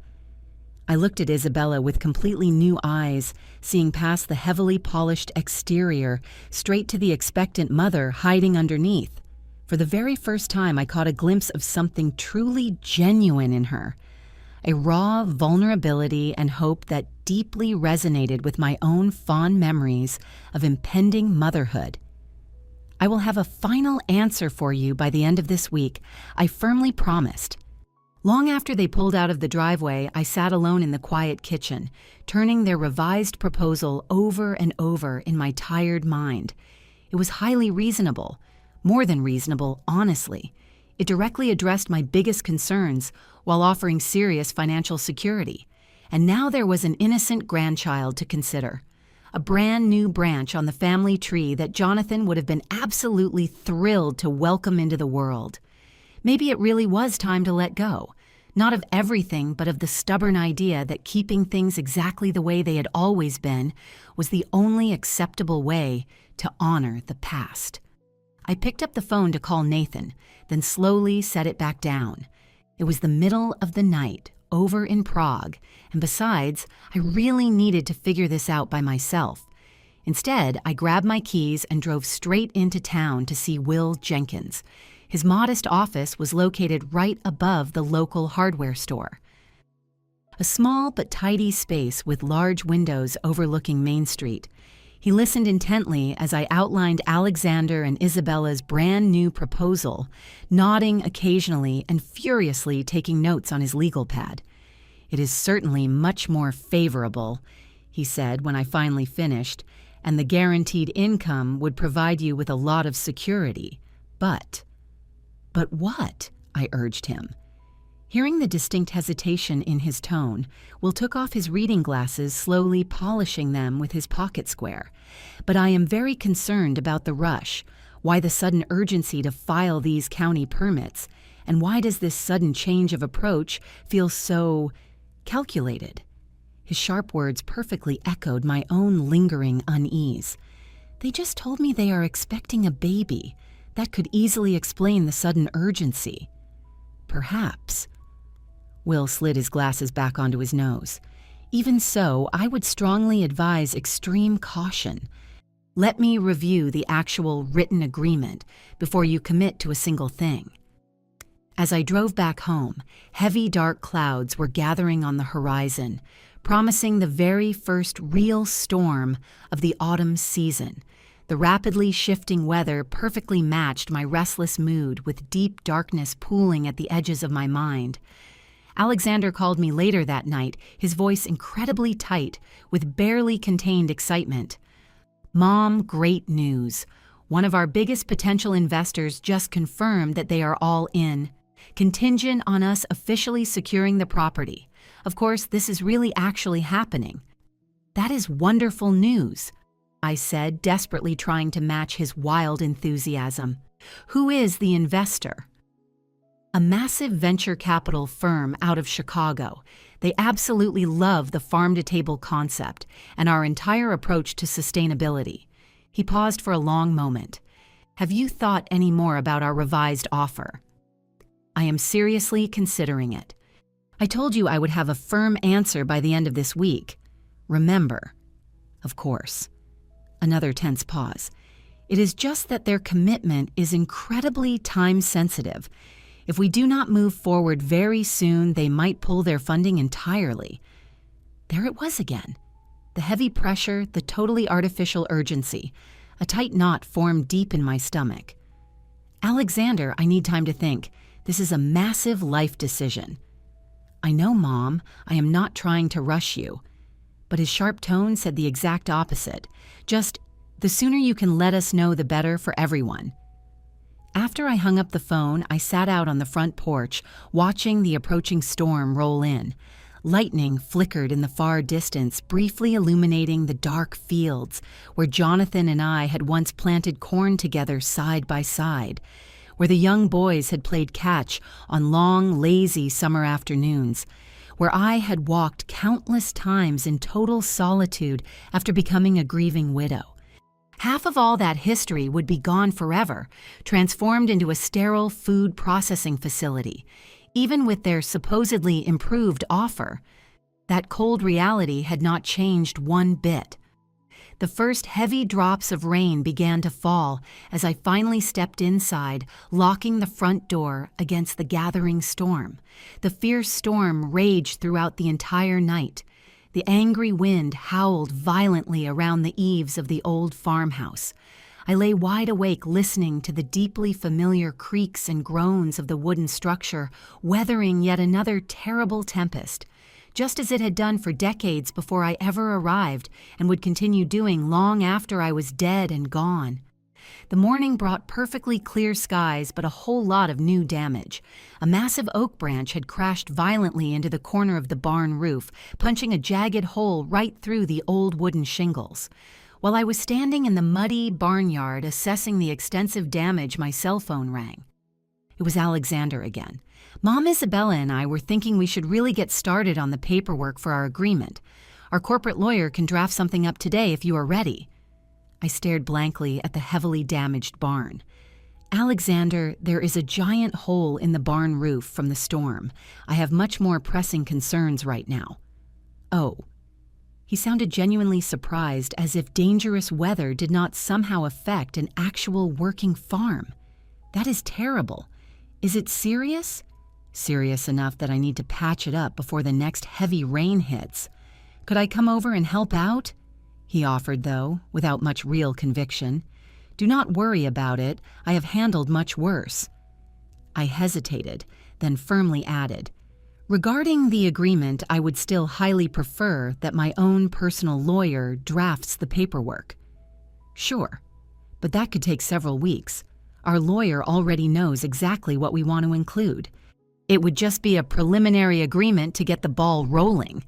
I looked at Isabella with completely new eyes, seeing past the heavily polished exterior, straight to the expectant mother hiding underneath. For the very first time, I caught a glimpse of something truly genuine in her, a raw vulnerability and hope that deeply resonated with my own fond memories of impending motherhood. I will have a final answer for you by the end of this week, I firmly promised. Long after they pulled out of the driveway, I sat alone in the quiet kitchen, turning their revised proposal over and over in my tired mind. It was highly reasonable. More than reasonable, honestly. It directly addressed my biggest concerns while offering serious financial security. And now there was an innocent grandchild to consider. A brand new branch on the family tree that Jonathan would have been absolutely thrilled to welcome into the world. Maybe it really was time to let go. Not of everything, but of the stubborn idea that keeping things exactly the way they had always been was the only acceptable way to honor the past. I picked up the phone to call Nathan, then slowly set it back down. It was the middle of the night, over in Prague, and besides, I really needed to figure this out by myself. Instead, I grabbed my keys and drove straight into town to see Will Jenkins. His modest office was located right above the local hardware store. A small but tidy space with large windows overlooking Main Street. He listened intently as I outlined Alexander and Isabella's brand new proposal, nodding occasionally and furiously taking notes on his legal pad. "It is certainly much more favorable," he said when I finally finished, "and the guaranteed income would provide you with a lot of security. But what?" I urged him. Hearing the distinct hesitation in his tone, Will took off his reading glasses, slowly polishing them with his pocket square. "But I am very concerned about the rush. Why the sudden urgency to file these county permits? And why does this sudden change of approach feel so calculated?" His sharp words perfectly echoed my own lingering unease. "They just told me they are expecting a baby. That could easily explain the sudden urgency." "Perhaps." Will slid his glasses back onto his nose. "Even so, I would strongly advise extreme caution. Let me review the actual written agreement before you commit to a single thing." As I drove back home, heavy dark clouds were gathering on the horizon, promising the very first real storm of the autumn season. The rapidly shifting weather perfectly matched my restless mood, with deep darkness pooling at the edges of my mind. Alexander called me later that night, his voice incredibly tight, with barely contained excitement. "Mom, great news. One of our biggest potential investors just confirmed that they are all in, contingent on us officially securing the property. Of course, this is really actually happening." "That is wonderful news," I said, desperately trying to match his wild enthusiasm. "Who is the investor?" "A massive venture capital firm out of Chicago. They absolutely love the farm-to-table concept and our entire approach to sustainability." He paused for a long moment. "Have you thought any more about our revised offer?" "I am seriously considering it. I told you I would have a firm answer by the end of this week. Remember." "Of course." Another tense pause. "It is just that their commitment is incredibly time-sensitive. If we do not move forward very soon, they might pull their funding entirely." There it was again. The heavy pressure, the totally artificial urgency. A tight knot formed deep in my stomach. "Alexander, I need time to think. This is a massive life decision." "I know, Mom. I am not trying to rush you." But his sharp tone said the exact opposite. Just, "The sooner you can let us know, the better for everyone." After I hung up the phone, I sat out on the front porch, watching the approaching storm roll in. Lightning flickered in the far distance, briefly illuminating the dark fields where Jonathan and I had once planted corn together side by side, where the young boys had played catch on long, lazy summer afternoons, where I had walked countless times in total solitude after becoming a grieving widow. Half of all that history would be gone forever, transformed into a sterile food processing facility. Even with their supposedly improved offer, that cold reality had not changed one bit. The first heavy drops of rain began to fall as I finally stepped inside, locking the front door against the gathering storm. The fierce storm raged throughout the entire night. The angry wind howled violently around the eaves of the old farmhouse. I lay wide awake listening to the deeply familiar creaks and groans of the wooden structure, weathering yet another terrible tempest, just as it had done for decades before I ever arrived and would continue doing long after I was dead and gone. The morning brought perfectly clear skies, but a whole lot of new damage. A massive oak branch had crashed violently into the corner of the barn roof, punching a jagged hole right through the old wooden shingles. While I was standing in the muddy barnyard assessing the extensive damage, my cell phone rang. It was Alexander again. "Mom, Isabella and I were thinking we should really get started on the paperwork for our agreement. Our corporate lawyer can draft something up today if you are ready." I stared blankly at the heavily damaged barn. "Alexander, there is a giant hole in the barn roof from the storm. I have much more pressing concerns right now." "Oh." He sounded genuinely surprised, as if dangerous weather did not somehow affect an actual working farm. "That is terrible. Is it serious?" "Serious enough that I need to patch it up before the next heavy rain hits. Could I come over and help out?" he offered, though, without much real conviction. "Do not worry about it. I have handled much worse." I hesitated, then firmly added, "Regarding the agreement, I would still highly prefer that my own personal lawyer drafts the paperwork." "Sure, but that could take several weeks. Our lawyer already knows exactly what we want to include. It would just be a preliminary agreement to get the ball rolling."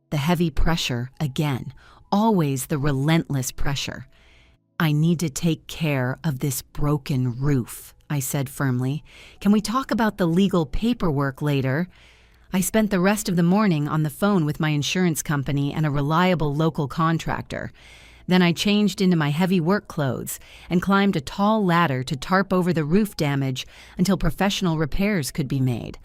The heavy pressure again, always the relentless pressure. "I need to take care of this broken roof," I said firmly. "Can we talk about the legal paperwork later?" I spent the rest of the morning on the phone with my insurance company and a reliable local contractor. Then I changed into my heavy work clothes and climbed a tall ladder to tarp over the roof damage until professional repairs could be made.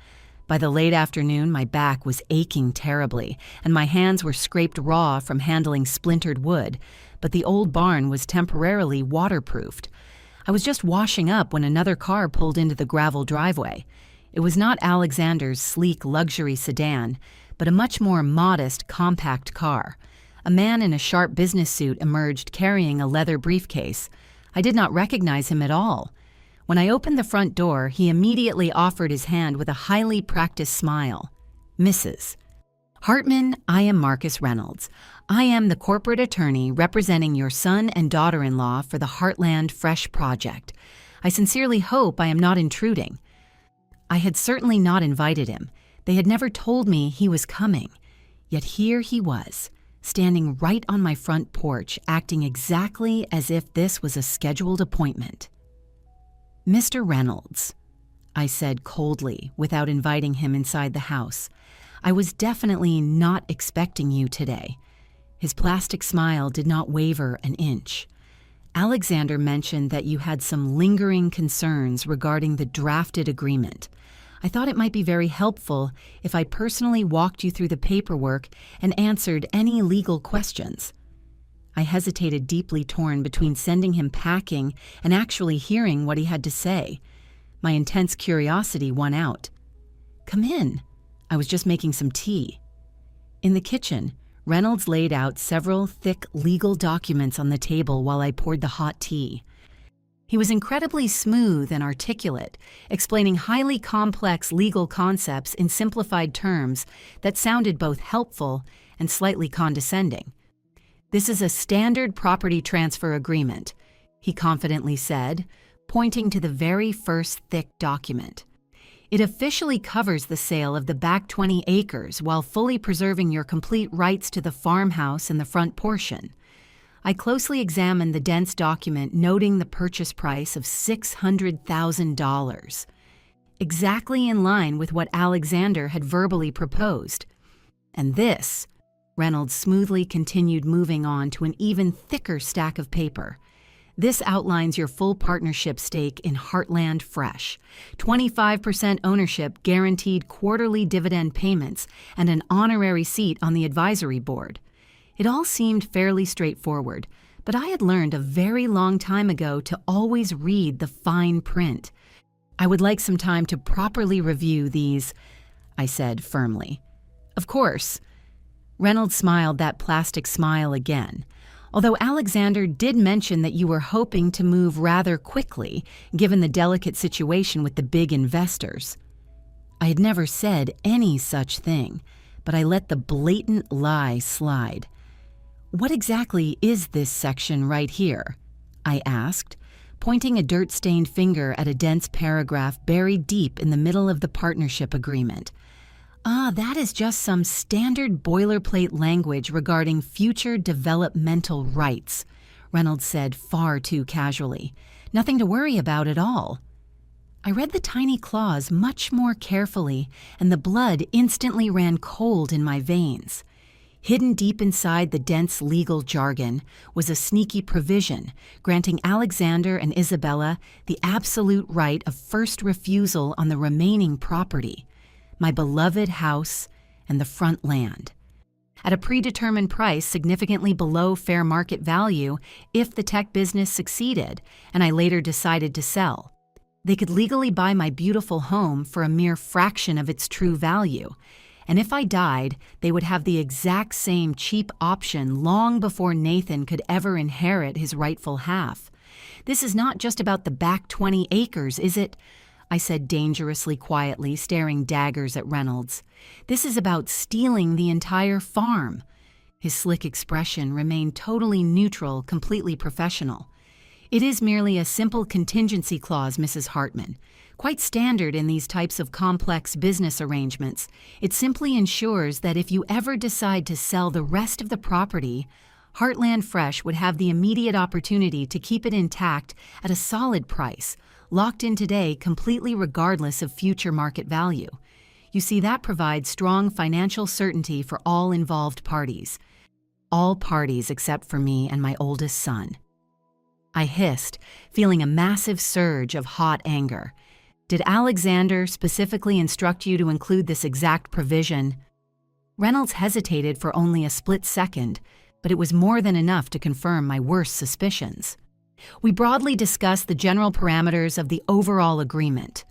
By the late afternoon, my back was aching terribly, and my hands were scraped raw from handling splintered wood, but the old barn was temporarily waterproofed. I was just washing up when another car pulled into the gravel driveway. It was not Alexander's sleek luxury sedan, but a much more modest, compact car. A man in a sharp business suit emerged carrying a leather briefcase. I did not recognize him at all. When I opened the front door, he immediately offered his hand with a highly practiced smile. "Mrs. Hartman, I am Marcus Reynolds. I am the corporate attorney representing your son and daughter-in-law for the Heartland Fresh Project. I sincerely hope I am not intruding." I had certainly not invited him. They had never told me he was coming. Yet here he was, standing right on my front porch, acting exactly as if this was a scheduled appointment. "Mr. Reynolds," I said coldly, without inviting him inside the house, "I was definitely not expecting you today." His plastic smile did not waver an inch. "Alexander mentioned that you had some lingering concerns regarding the drafted agreement. I thought it might be very helpful if I personally walked you through the paperwork and answered any legal questions." I hesitated, deeply torn between sending him packing and actually hearing what he had to say. My intense curiosity won out. "Come in. I was just making some tea." In the kitchen, Reynolds laid out several thick legal documents on the table while I poured the hot tea. He was incredibly smooth and articulate, explaining highly complex legal concepts in simplified terms that sounded both helpful and slightly condescending. "This is a standard property transfer agreement," he confidently said, pointing to the very first thick document. "It officially covers the sale of the back 20 acres while fully preserving your complete rights to the farmhouse and the front portion." I closely examined the dense document, noting the purchase price of $600,000. Exactly in line with what Alexander had verbally proposed. "And this," Reynolds smoothly continued, moving on to an even thicker stack of paper, "this outlines your full partnership stake in Heartland Fresh, 25% ownership, guaranteed quarterly dividend payments, and an honorary seat on the advisory board." It all seemed fairly straightforward, but I had learned a very long time ago to always read the fine print. "I would like some time to properly review these," I said firmly. "Of course." Reynolds smiled that plastic smile again. "Although Alexander did mention that you were hoping to move rather quickly, given the delicate situation with the big investors." I had never said any such thing, but I let the blatant lie slide. "What exactly is this section right here?" I asked, pointing a dirt-stained finger at a dense paragraph buried deep in the middle of the partnership agreement. That is just some standard boilerplate language regarding future developmental rights," Reynolds said far too casually. "Nothing to worry about at all." I read the tiny clause much more carefully, and the blood instantly ran cold in my veins. Hidden deep inside the dense legal jargon was a sneaky provision granting Alexander and Isabella the absolute right of first refusal on the remaining property, my beloved house and the front land, at a predetermined price significantly below fair market value if the tech business succeeded and I later decided to sell. They could legally buy my beautiful home for a mere fraction of its true value, And if I died, they would have the exact same cheap option long before Nathan could ever inherit his rightful half. This is not just about the back 20 acres, is it? I said dangerously quietly, staring daggers at Reynolds. This is about stealing the entire farm. His slick expression remained totally neutral, completely professional. It is merely a simple contingency clause, Mrs. Hartman. Quite standard in these types of complex business arrangements. It simply ensures that if you ever decide to sell the rest of the property, Heartland Fresh would have the immediate opportunity to keep it intact at a solid price, locked in today completely regardless of future market value. You see, that provides strong financial certainty for all involved parties. All parties except for me and my oldest son. I hissed, feeling a massive surge of hot anger. Did Alexander specifically instruct you to include this exact provision? Reynolds hesitated for only a split second, but it was more than enough to confirm my worst suspicions. We broadly discussed the general parameters of the overall agreement.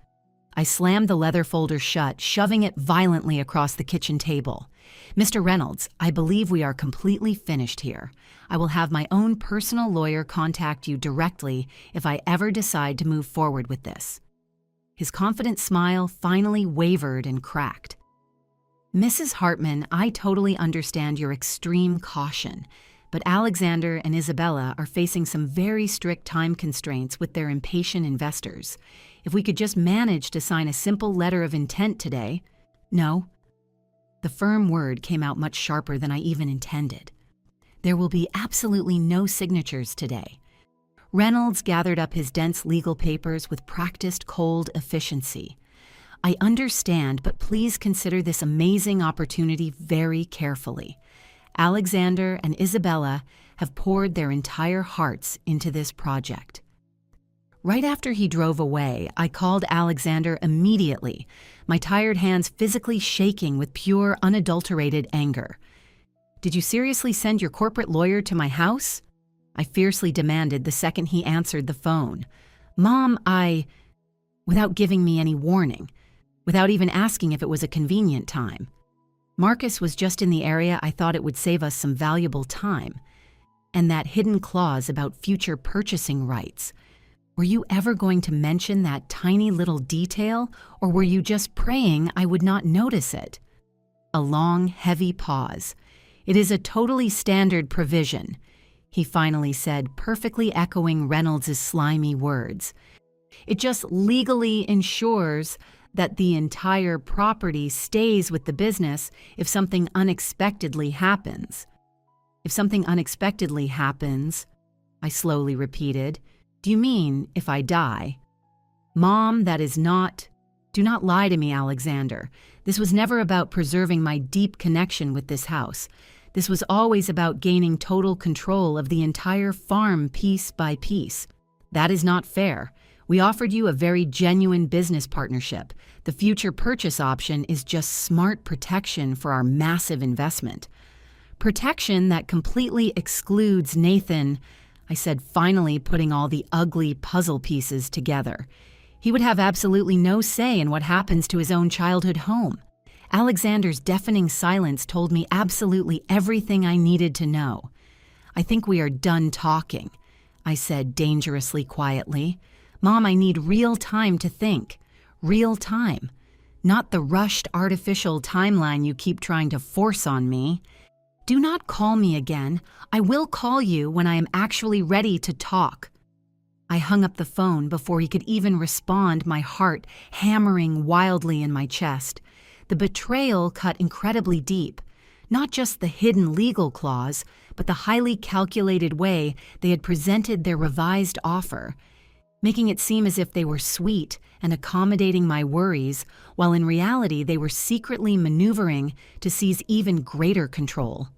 I slammed the leather folder shut, shoving it violently across the kitchen table. Mr. Reynolds, I believe we are completely finished here. I will have my own personal lawyer contact you directly if I ever decide to move forward with this. His confident smile finally wavered and cracked. Mrs. Hartman, I totally understand your extreme caution, but Alexander and Isabella are facing some very strict time constraints with their impatient investors. If we could just manage to sign a simple letter of intent today— No. The firm word came out much sharper than I even intended. There will be absolutely no signatures today. Reynolds gathered up his dense legal papers with practiced cold efficiency. I understand, but please consider this amazing opportunity very carefully. Alexander and Isabella have poured their entire hearts into this project. Right after he drove away, I called Alexander immediately, my tired hands physically shaking with pure, unadulterated anger. Did you seriously send your corporate lawyer to my house? I fiercely demanded the second he answered the phone. Mom, without giving me any warning, without even asking if it was a convenient time. Marcus was just in the area. I thought it would save us some valuable time. And that hidden clause about future purchasing rights. Were you ever going to mention that tiny little detail, or were you just praying I would not notice it? A long, heavy pause. It is a totally standard provision, he finally said, perfectly echoing Reynolds' slimy words. It just legally ensures that the entire property stays with the business if something unexpectedly happens. If something unexpectedly happens, I slowly repeated. Do you mean if I die? Mom, that is not— Do not lie to me, Alexander. This was never about preserving my deep connection with this house. This was always about gaining total control of the entire farm piece by piece. That is not fair. We offered you a very genuine business partnership. The future purchase option is just smart protection for our massive investment. Protection that completely excludes Nathan, I said, finally putting all the ugly puzzle pieces together. He would have absolutely no say in what happens to his own childhood home. Alexander's deafening silence told me absolutely everything I needed to know. I think we are done talking, I said dangerously quietly. Mom, I need real time to think. Real time. Not the rushed artificial timeline you keep trying to force on me. Do not call me again. I will call you when I am actually ready to talk. I hung up the phone before he could even respond, my heart hammering wildly in my chest. The betrayal cut incredibly deep. Not just the hidden legal clause, but the highly calculated way they had presented their revised offer, making it seem as if they were sweet and accommodating my worries, while in reality they were secretly maneuvering to seize even greater control.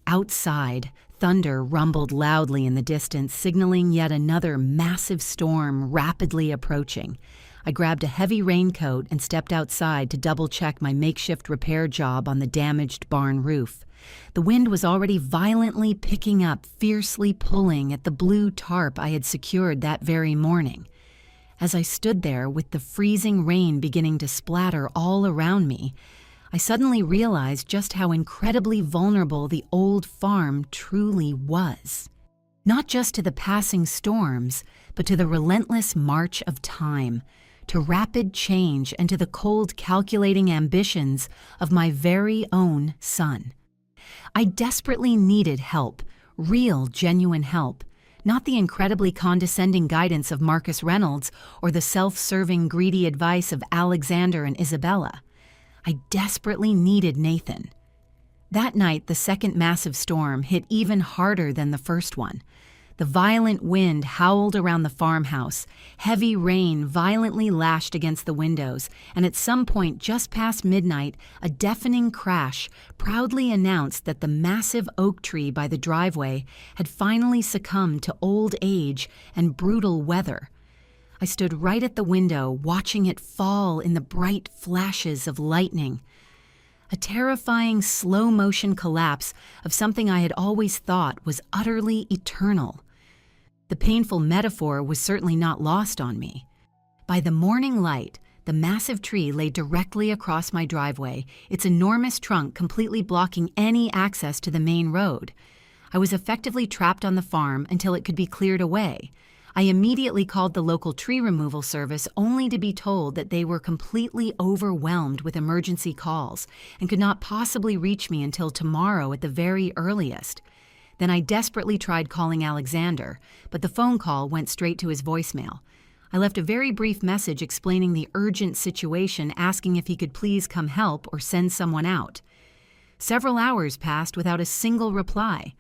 Outside, thunder rumbled loudly in the distance, signaling yet another massive storm rapidly approaching. I grabbed a heavy raincoat and stepped outside to double-check my makeshift repair job on the damaged barn roof. The wind was already violently picking up, fiercely pulling at the blue tarp I had secured that very morning. As I stood there with the freezing rain beginning to splatter all around me, I suddenly realized just how incredibly vulnerable the old farm truly was. Not just to the passing storms, but to the relentless march of time, to rapid change, and to the cold, calculating ambitions of my very own son. I desperately needed help, real, genuine help, not the incredibly condescending guidance of Marcus Reynolds or the self-serving, greedy advice of Alexander and Isabella. I desperately needed Nathan. That night, the second massive storm hit even harder than the first one. The violent wind howled around the farmhouse, heavy rain violently lashed against the windows, and at some point just past midnight, a deafening crash proudly announced that the massive oak tree by the driveway had finally succumbed to old age and brutal weather. I stood right at the window, watching it fall in the bright flashes of lightning. A terrifying slow-motion collapse of something I had always thought was utterly eternal. The painful metaphor was certainly not lost on me. By the morning light, the massive tree lay directly across my driveway, its enormous trunk completely blocking any access to the main road. I was effectively trapped on the farm until it could be cleared away. I immediately called the local tree removal service only to be told that they were completely overwhelmed with emergency calls and could not possibly reach me until tomorrow at the very earliest. Then I desperately tried calling Alexander, but the phone call went straight to his voicemail. I left a very brief message explaining the urgent situation, asking if he could please come help or send someone out. Several hours passed without a single reply.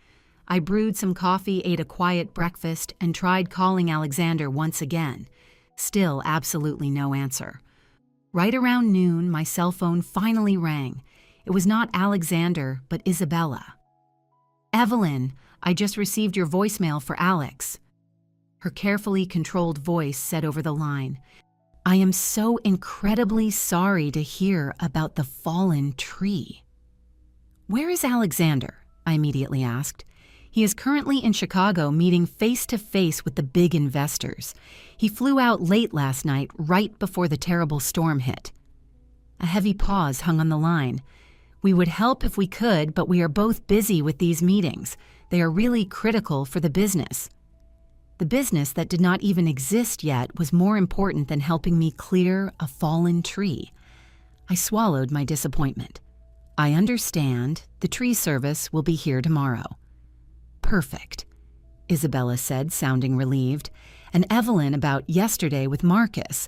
I brewed some coffee, ate a quiet breakfast, and tried calling Alexander once again. Still absolutely no answer. Right around noon, my cell phone finally rang. It was not Alexander, but Isabella. "Evelyn, I just received your voicemail for Alex." Her carefully controlled voice said over the line, "I am so incredibly sorry to hear about the fallen tree." "Where is Alexander?" I immediately asked. "He is currently in Chicago meeting face-to-face with the big investors. He flew out late last night, right before the terrible storm hit." A heavy pause hung on the line. "We would help if we could, but we are both busy with these meetings. They are really critical for the business." The business that did not even exist yet was more important than helping me clear a fallen tree. I swallowed my disappointment. "I understand. The tree service will be here tomorrow." "Perfect," Isabella said, sounding relieved. "And Evelyn, about yesterday with Marcus.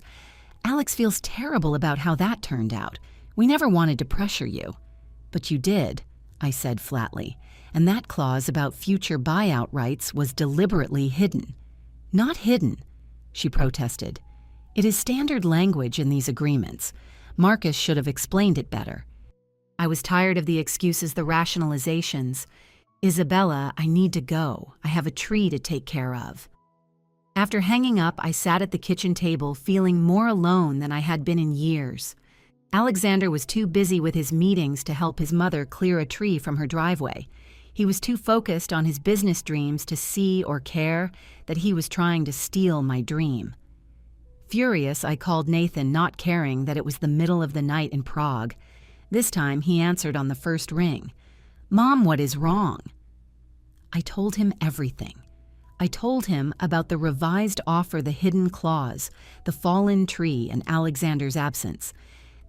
Alex feels terrible about how that turned out. We never wanted to pressure you." "But you did," I said flatly, "and that clause about future buyout rights was deliberately hidden." "Not hidden," she protested. "It is standard language in these agreements. Marcus should have explained it better." I was tired of the excuses, the rationalizations. "Isabella, I need to go. I have a tree to take care of." After hanging up, I sat at the kitchen table feeling more alone than I had been in years. Alexander was too busy with his meetings to help his mother clear a tree from her driveway. He was too focused on his business dreams to see or care that he was trying to steal my dream. Furious, I called Nathan, not caring that it was the middle of the night in Prague. This time, he answered on the first ring. "Mom, what is wrong?" I told him everything. I told him about the revised offer, the hidden clause, the fallen tree, and Alexander's absence.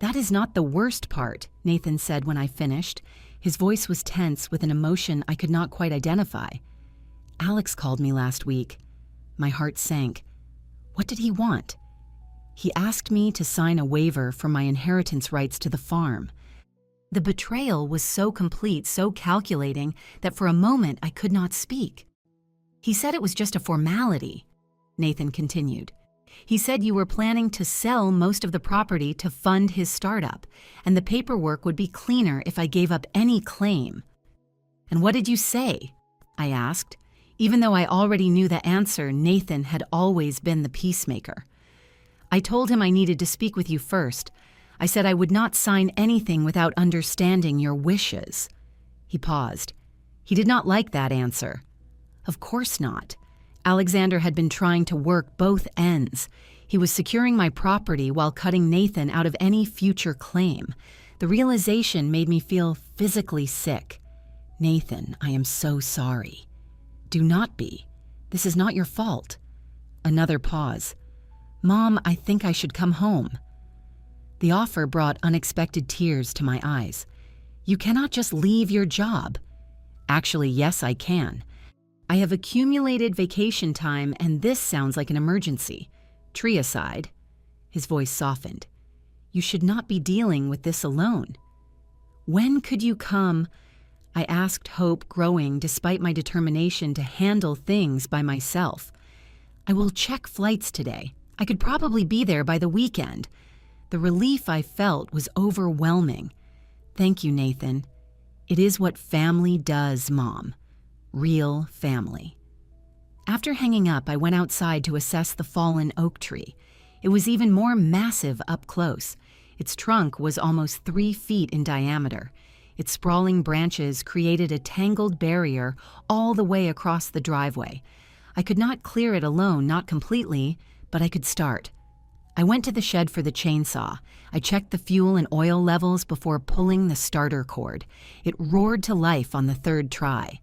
"That is not the worst part," Nathan said when I finished. His voice was tense with an emotion I could not quite identify. "Alex called me last week." My heart sank. What did he want? He asked me to sign a waiver for my inheritance rights to the farm. The betrayal was so complete, so calculating, that for a moment I could not speak. "He said it was just a formality," Nathan continued. "He said you were planning to sell most of the property to fund his startup, and the paperwork would be cleaner if I gave up any claim." "And what did you say?" I asked. Even though I already knew the answer, Nathan had always been the peacemaker. "I told him I needed to speak with you first. I said I would not sign anything without understanding your wishes." He paused. He did not like that answer. Of course not. Alexander had been trying to work both ends. He was securing my property while cutting Nathan out of any future claim. The realization made me feel physically sick. Nathan, I am so sorry. Do not be. This is not your fault. Another pause. Mom, I think I should come home. The offer brought unexpected tears to my eyes. You cannot just leave your job. Actually, yes, I can. I have accumulated vacation time, and this sounds like an emergency. Tree aside. His voice softened. You should not be dealing with this alone. When could you come? I asked, hope growing despite my determination to handle things by myself. I will check flights today. I could probably be there by the weekend. The relief I felt was overwhelming. Thank you, Nathan. It is what family does, Mom. Real family. After hanging up, I went outside to assess the fallen oak tree. It was even more massive up close. Its trunk was almost 3 feet in diameter. Its sprawling branches created a tangled barrier all the way across the driveway. I could not clear it alone, not completely, but I could start. I went to the shed for the chainsaw. I checked the fuel and oil levels before pulling the starter cord. It roared to life on the 3rd try.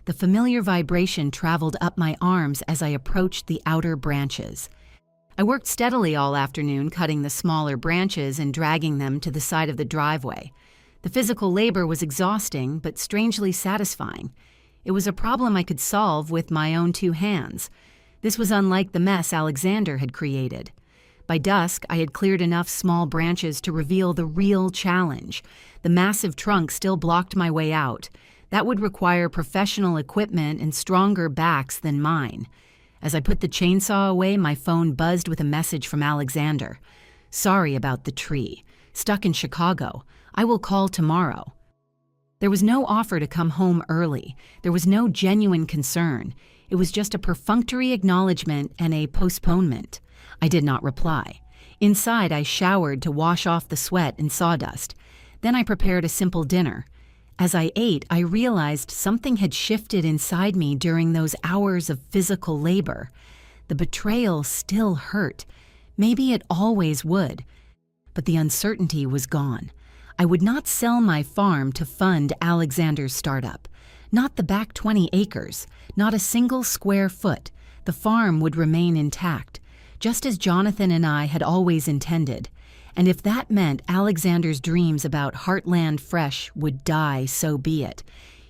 The familiar vibration traveled up my arms as I approached the outer branches. I worked steadily all afternoon, cutting the smaller branches and dragging them to the side of the driveway. The physical labor was exhausting, but strangely satisfying. It was a problem I could solve with my own 2 hands. This was unlike the mess Alexander had created. By dusk, I had cleared enough small branches to reveal the real challenge. The massive trunk still blocked my way out. That would require professional equipment and stronger backs than mine. As I put the chainsaw away, my phone buzzed with a message from Alexander. Sorry about the tree. Stuck in Chicago. I will call tomorrow. There was no offer to come home early. There was no genuine concern. It was just a perfunctory acknowledgement and a postponement. I did not reply. Inside, I showered to wash off the sweat and sawdust. Then I prepared a simple dinner. As I ate, I realized something had shifted inside me during those hours of physical labor. The betrayal still hurt. Maybe it always would. But the uncertainty was gone. I would not sell my farm to fund Alexander's startup. Not the back 20 acres, not a single square foot. The farm would remain intact, just as Jonathan and I had always intended. And if that meant Alexander's dreams about Heartland Fresh would die, so be it.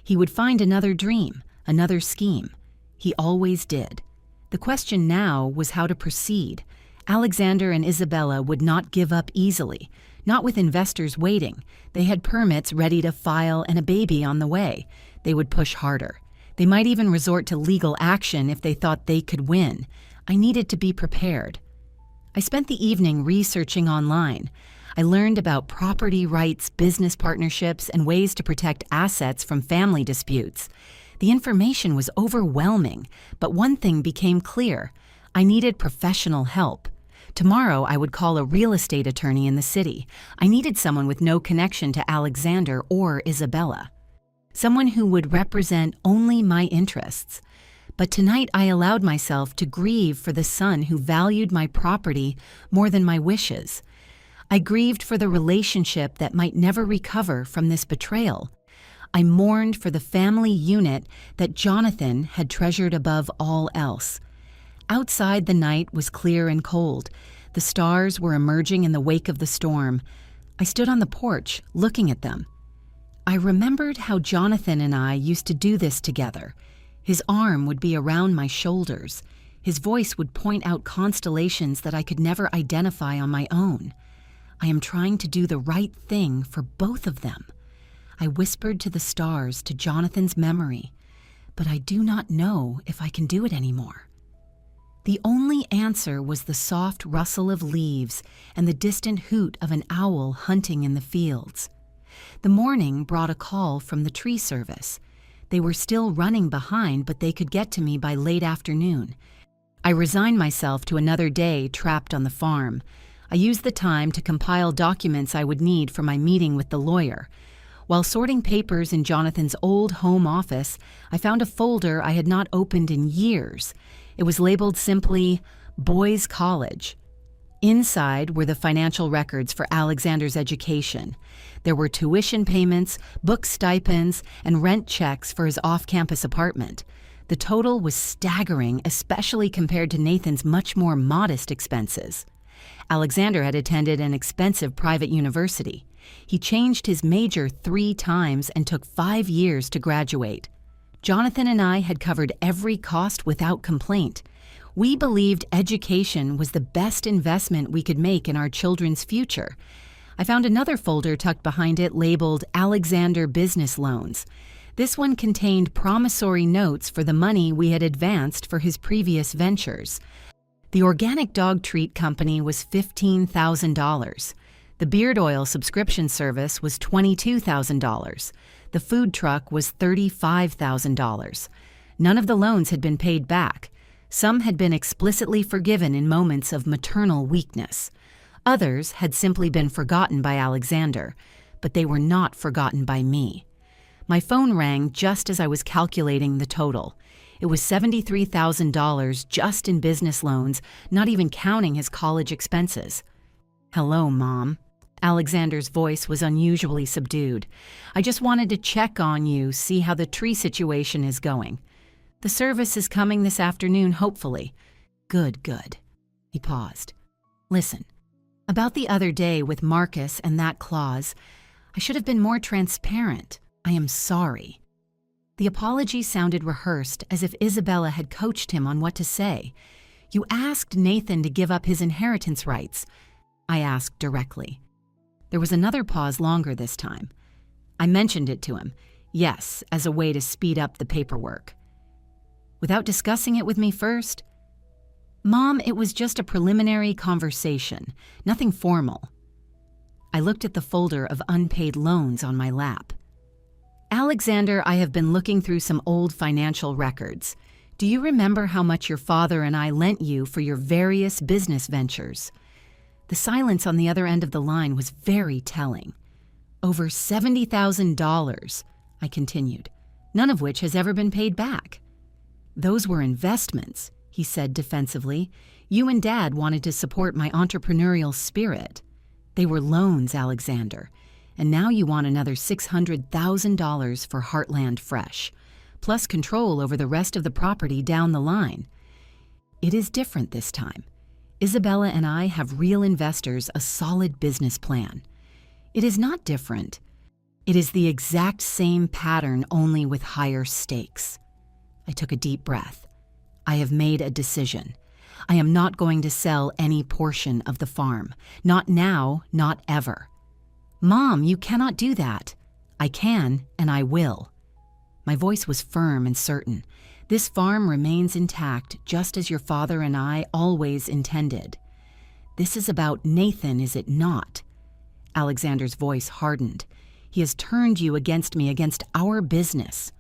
He would find another dream, another scheme. He always did. The question now was how to proceed. Alexander and Isabella would not give up easily, not with investors waiting. They had permits ready to file and a baby on the way. They would push harder. They might even resort to legal action if they thought they could win. I needed to be prepared. I spent the evening researching online. I learned about property rights, business partnerships, and ways to protect assets from family disputes. The information was overwhelming, but one thing became clear. I needed professional help. Tomorrow, I would call a real estate attorney in the city. I needed someone with no connection to Alexander or Isabella. Someone who would represent only my interests. But tonight I allowed myself to grieve for the son who valued my property more than my wishes. I grieved for the relationship that might never recover from this betrayal. I mourned for the family unit that Jonathan had treasured above all else. Outside, the night was clear and cold. The stars were emerging in the wake of the storm. I stood on the porch, looking at them. I remembered how Jonathan and I used to do this together. His arm would be around my shoulders. His voice would point out constellations that I could never identify on my own. I am trying to do the right thing for both of them. I whispered to the stars, to Jonathan's memory, but I do not know if I can do it anymore. The only answer was the soft rustle of leaves and the distant hoot of an owl hunting in the fields. The morning brought a call from the tree service. They were still running behind, but they could get to me by late afternoon. I resigned myself to another day trapped on the farm. I used the time to compile documents I would need for my meeting with the lawyer. While sorting papers in Jonathan's old home office, I found a folder I had not opened in years. It was labeled simply, Boys College. Inside were the financial records for Alexander's education. There were tuition payments, book stipends, and rent checks for his off-campus apartment. The total was staggering, especially compared to Nathan's much more modest expenses. Alexander had attended an expensive private university. He changed his major 3 times and took 5 years to graduate. Jonathan and I had covered every cost without complaint. We believed education was the best investment we could make in our children's future. I found another folder tucked behind it labeled Alexander Business Loans. This one contained promissory notes for the money we had advanced for his previous ventures. The organic dog treat company was $15,000. The beard oil subscription service was $22,000. The food truck was $35,000. None of the loans had been paid back. Some had been explicitly forgiven in moments of maternal weakness. Others had simply been forgotten by Alexander, but they were not forgotten by me. My phone rang just as I was calculating the total. It was $73,000 just in business loans, not even counting his college expenses. "Hello, Mom." Alexander's voice was unusually subdued. "I just wanted to check on you, see how the tree situation is going. The service is coming this afternoon, hopefully." Good. He paused. "Listen, about the other day with Marcus and that clause, I should have been more transparent. I am sorry." The apology sounded rehearsed, as if Isabella had coached him on what to say. "You asked Nathan to give up his inheritance rights," I asked directly. There was another pause longer this time. "I mentioned it to him, yes, as a way to speed up the paperwork." "Without discussing it with me first?" "Mom, it was just a preliminary conversation, nothing formal." I looked at the folder of unpaid loans on my lap. "Alexander, I have been looking through some old financial records. Do you remember how much your father and I lent you for your various business ventures?" The silence on the other end of the line was very telling. "Over $70,000, I continued, "none of which has ever been paid back." "Those were investments," he said defensively. "You and Dad wanted to support my entrepreneurial spirit. They were loans, Alexander. And now you want another $600,000 for Heartland Fresh, plus control over the rest of the property down the line. It is different this time. Isabella and I have real investors, a solid business plan. It is not different. It is the exact same pattern, only with higher stakes." I took a deep breath. "I have made a decision. I am not going to sell any portion of the farm. Not now, not ever." "Mom, you cannot do that." "I can, and I will." My voice was firm and certain. "This farm remains intact, just as your father and I always intended. This is about Nathan, is it not?" Alexander's voice hardened. "He has turned you against me, against our business.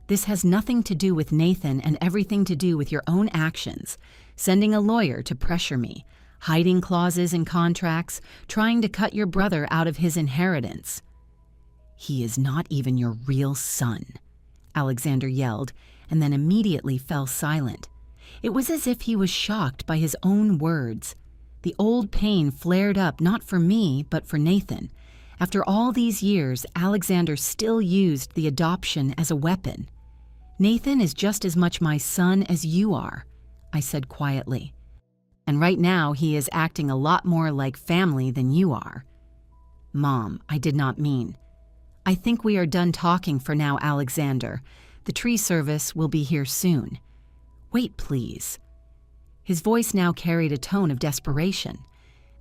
This has nothing to do with Nathan and everything to do with your own actions, sending a lawyer to pressure me, hiding clauses in contracts, trying to cut your brother out of his inheritance." "He is not even your real son," Alexander yelled, and then immediately fell silent. It was as if he was shocked by his own words. The old pain flared up, not for me, but for Nathan. After all these years, Alexander still used the adoption as a weapon. "Nathan is just as much my son as you are," I said quietly. "And right now he is acting a lot more like family than you are." "Mom, I did not mean." "I think we are done talking for now, Alexander. The tree service will be here soon." "Wait, please." His voice now carried a tone of desperation.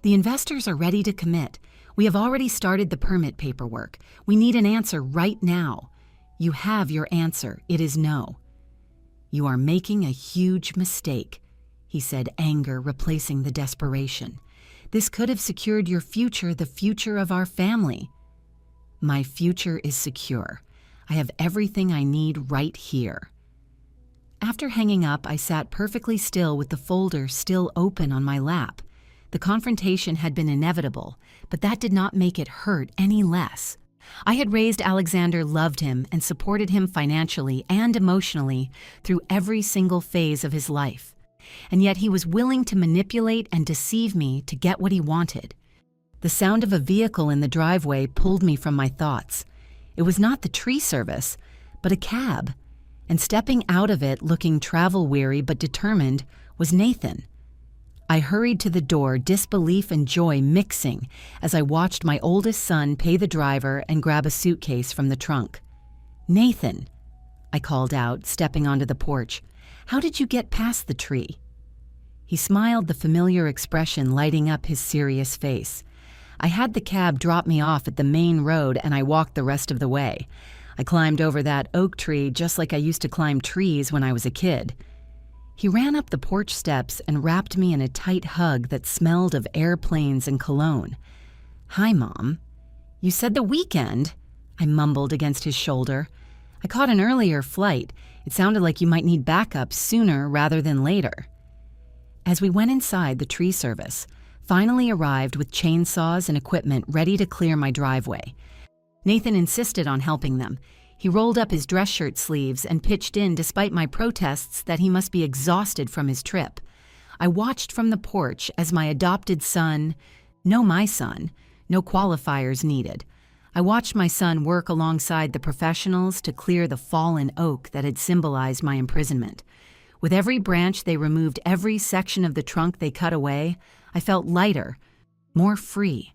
"The investors are ready to commit. We have already started the permit paperwork. We need an answer right now. You have your answer. It is no." "You are making a huge mistake," he said, anger replacing the desperation. "This could have secured your future, the future of our family." "My future is secure. I have everything I need right here." After hanging up, I sat perfectly still with the folder still open on my lap. The confrontation had been inevitable, but that did not make it hurt any less. I had raised Alexander, loved him, and supported him financially and emotionally through every single phase of his life. and yet he was willing to manipulate and deceive me to get what he wanted. The sound of a vehicle in the driveway pulled me from my thoughts. It was not the tree service, but a cab, and stepping out of it looking travel-weary but determined was Nathan. I hurried to the door, disbelief and joy mixing as I watched my oldest son pay the driver and grab a suitcase from the trunk. "Nathan," I called out, stepping onto the porch, "how did you get past the tree?" He smiled, the familiar expression lighting up his serious face. I had the cab drop me off at the main road and I walked the rest of the way. I climbed over that oak tree just like I used to climb trees when I was a kid. He ran up the porch steps and wrapped me in a tight hug that smelled of airplanes and cologne. "Hi, Mom." "You said the weekend," I mumbled against his shoulder. "I caught an earlier flight. It sounded like you might need backup sooner rather than later." As we went inside, the tree service finally arrived with chainsaws and equipment ready to clear my driveway. Nathan insisted on helping them. He rolled up his dress shirt sleeves and pitched in despite my protests that he must be exhausted from his trip. I watched from the porch as my adopted son, my son, no qualifiers needed. I watched my son work alongside the professionals to clear the fallen oak that had symbolized my imprisonment. With every branch they removed, every section of the trunk they cut away, I felt lighter, more free.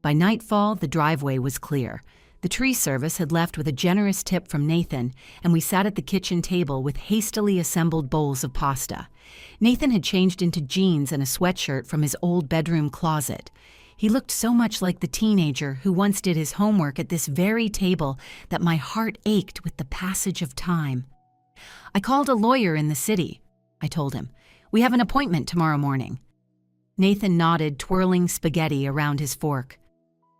By nightfall, the driveway was clear. The tree service had left with a generous tip from Nathan, and we sat at the kitchen table with hastily assembled bowls of pasta. Nathan had changed into jeans and a sweatshirt from his old bedroom closet. He looked so much like the teenager who once did his homework at this very table that my heart ached with the passage of time. "I called a lawyer in the city," I told him. "We have an appointment tomorrow morning." Nathan nodded, twirling spaghetti around his fork.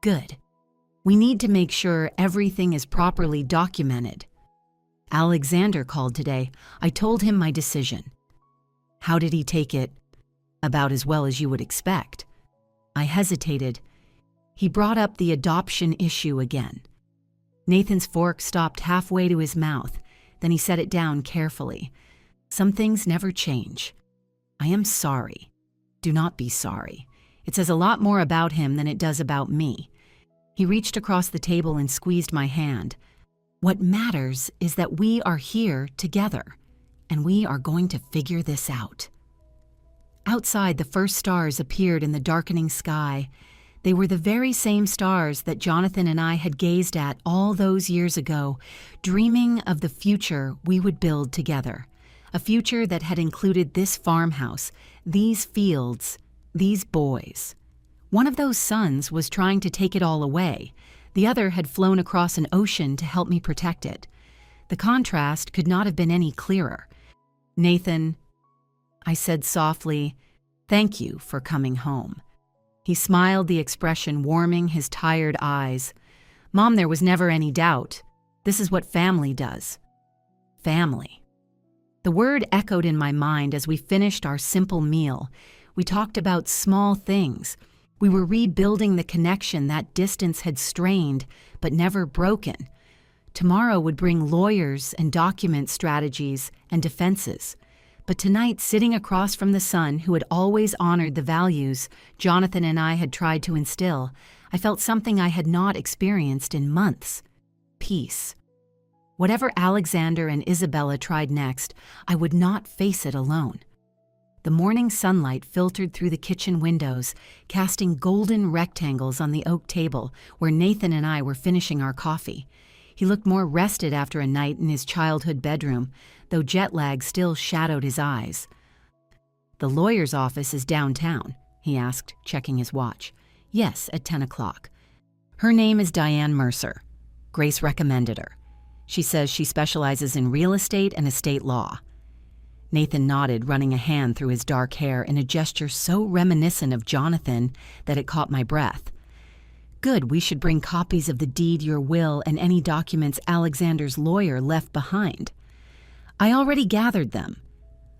"Good. We need to make sure everything is properly documented." "Alexander called today. I told him my decision." "How did he take it?" "About as well as you would expect." I hesitated. He brought up the adoption issue again. Nathan's fork stopped halfway to his mouth. Then he set it down carefully. "Some things never change. I am sorry. Do not be sorry. It says a lot more about him than it does about me." He reached across the table and squeezed my hand. "What matters is that we are here together, and we are going to figure this out." Outside, the first stars appeared in the darkening sky. They were the very same stars that Jonathan and I had gazed at all those years ago, dreaming of the future we would build together. A future that had included this farmhouse, these fields, these boys. One of those sons was trying to take it all away. The other had flown across an ocean to help me protect it. The contrast could not have been any clearer. "Nathan," I said softly, "thank you for coming home." He smiled, the expression warming his tired eyes. "Mom, there was never any doubt. This is what family does." Family. The word echoed in my mind as we finished our simple meal. We talked about small things. We were rebuilding the connection that distance had strained, but never broken. Tomorrow would bring lawyers and document strategies and defenses. But tonight, sitting across from the son who had always honored the values Jonathan and I had tried to instill, I felt something I had not experienced in months. Peace. Whatever Alexander and Isabella tried next, I would not face it alone. The morning sunlight filtered through the kitchen windows, casting golden rectangles on the oak table where Nathan and I were finishing our coffee. He looked more rested after a night in his childhood bedroom, though jet lag still shadowed his eyes. "The lawyer's office is downtown," he asked, checking his watch. "Yes, at 10 o'clock. Her name is Diane Mercer. Grace recommended her. She says she specializes in real estate and estate law." Nathan nodded, running a hand through his dark hair in a gesture so reminiscent of Jonathan that it caught my breath. "Good, we should bring copies of the deed, your will, and any documents Alexander's lawyer left behind." "I already gathered them."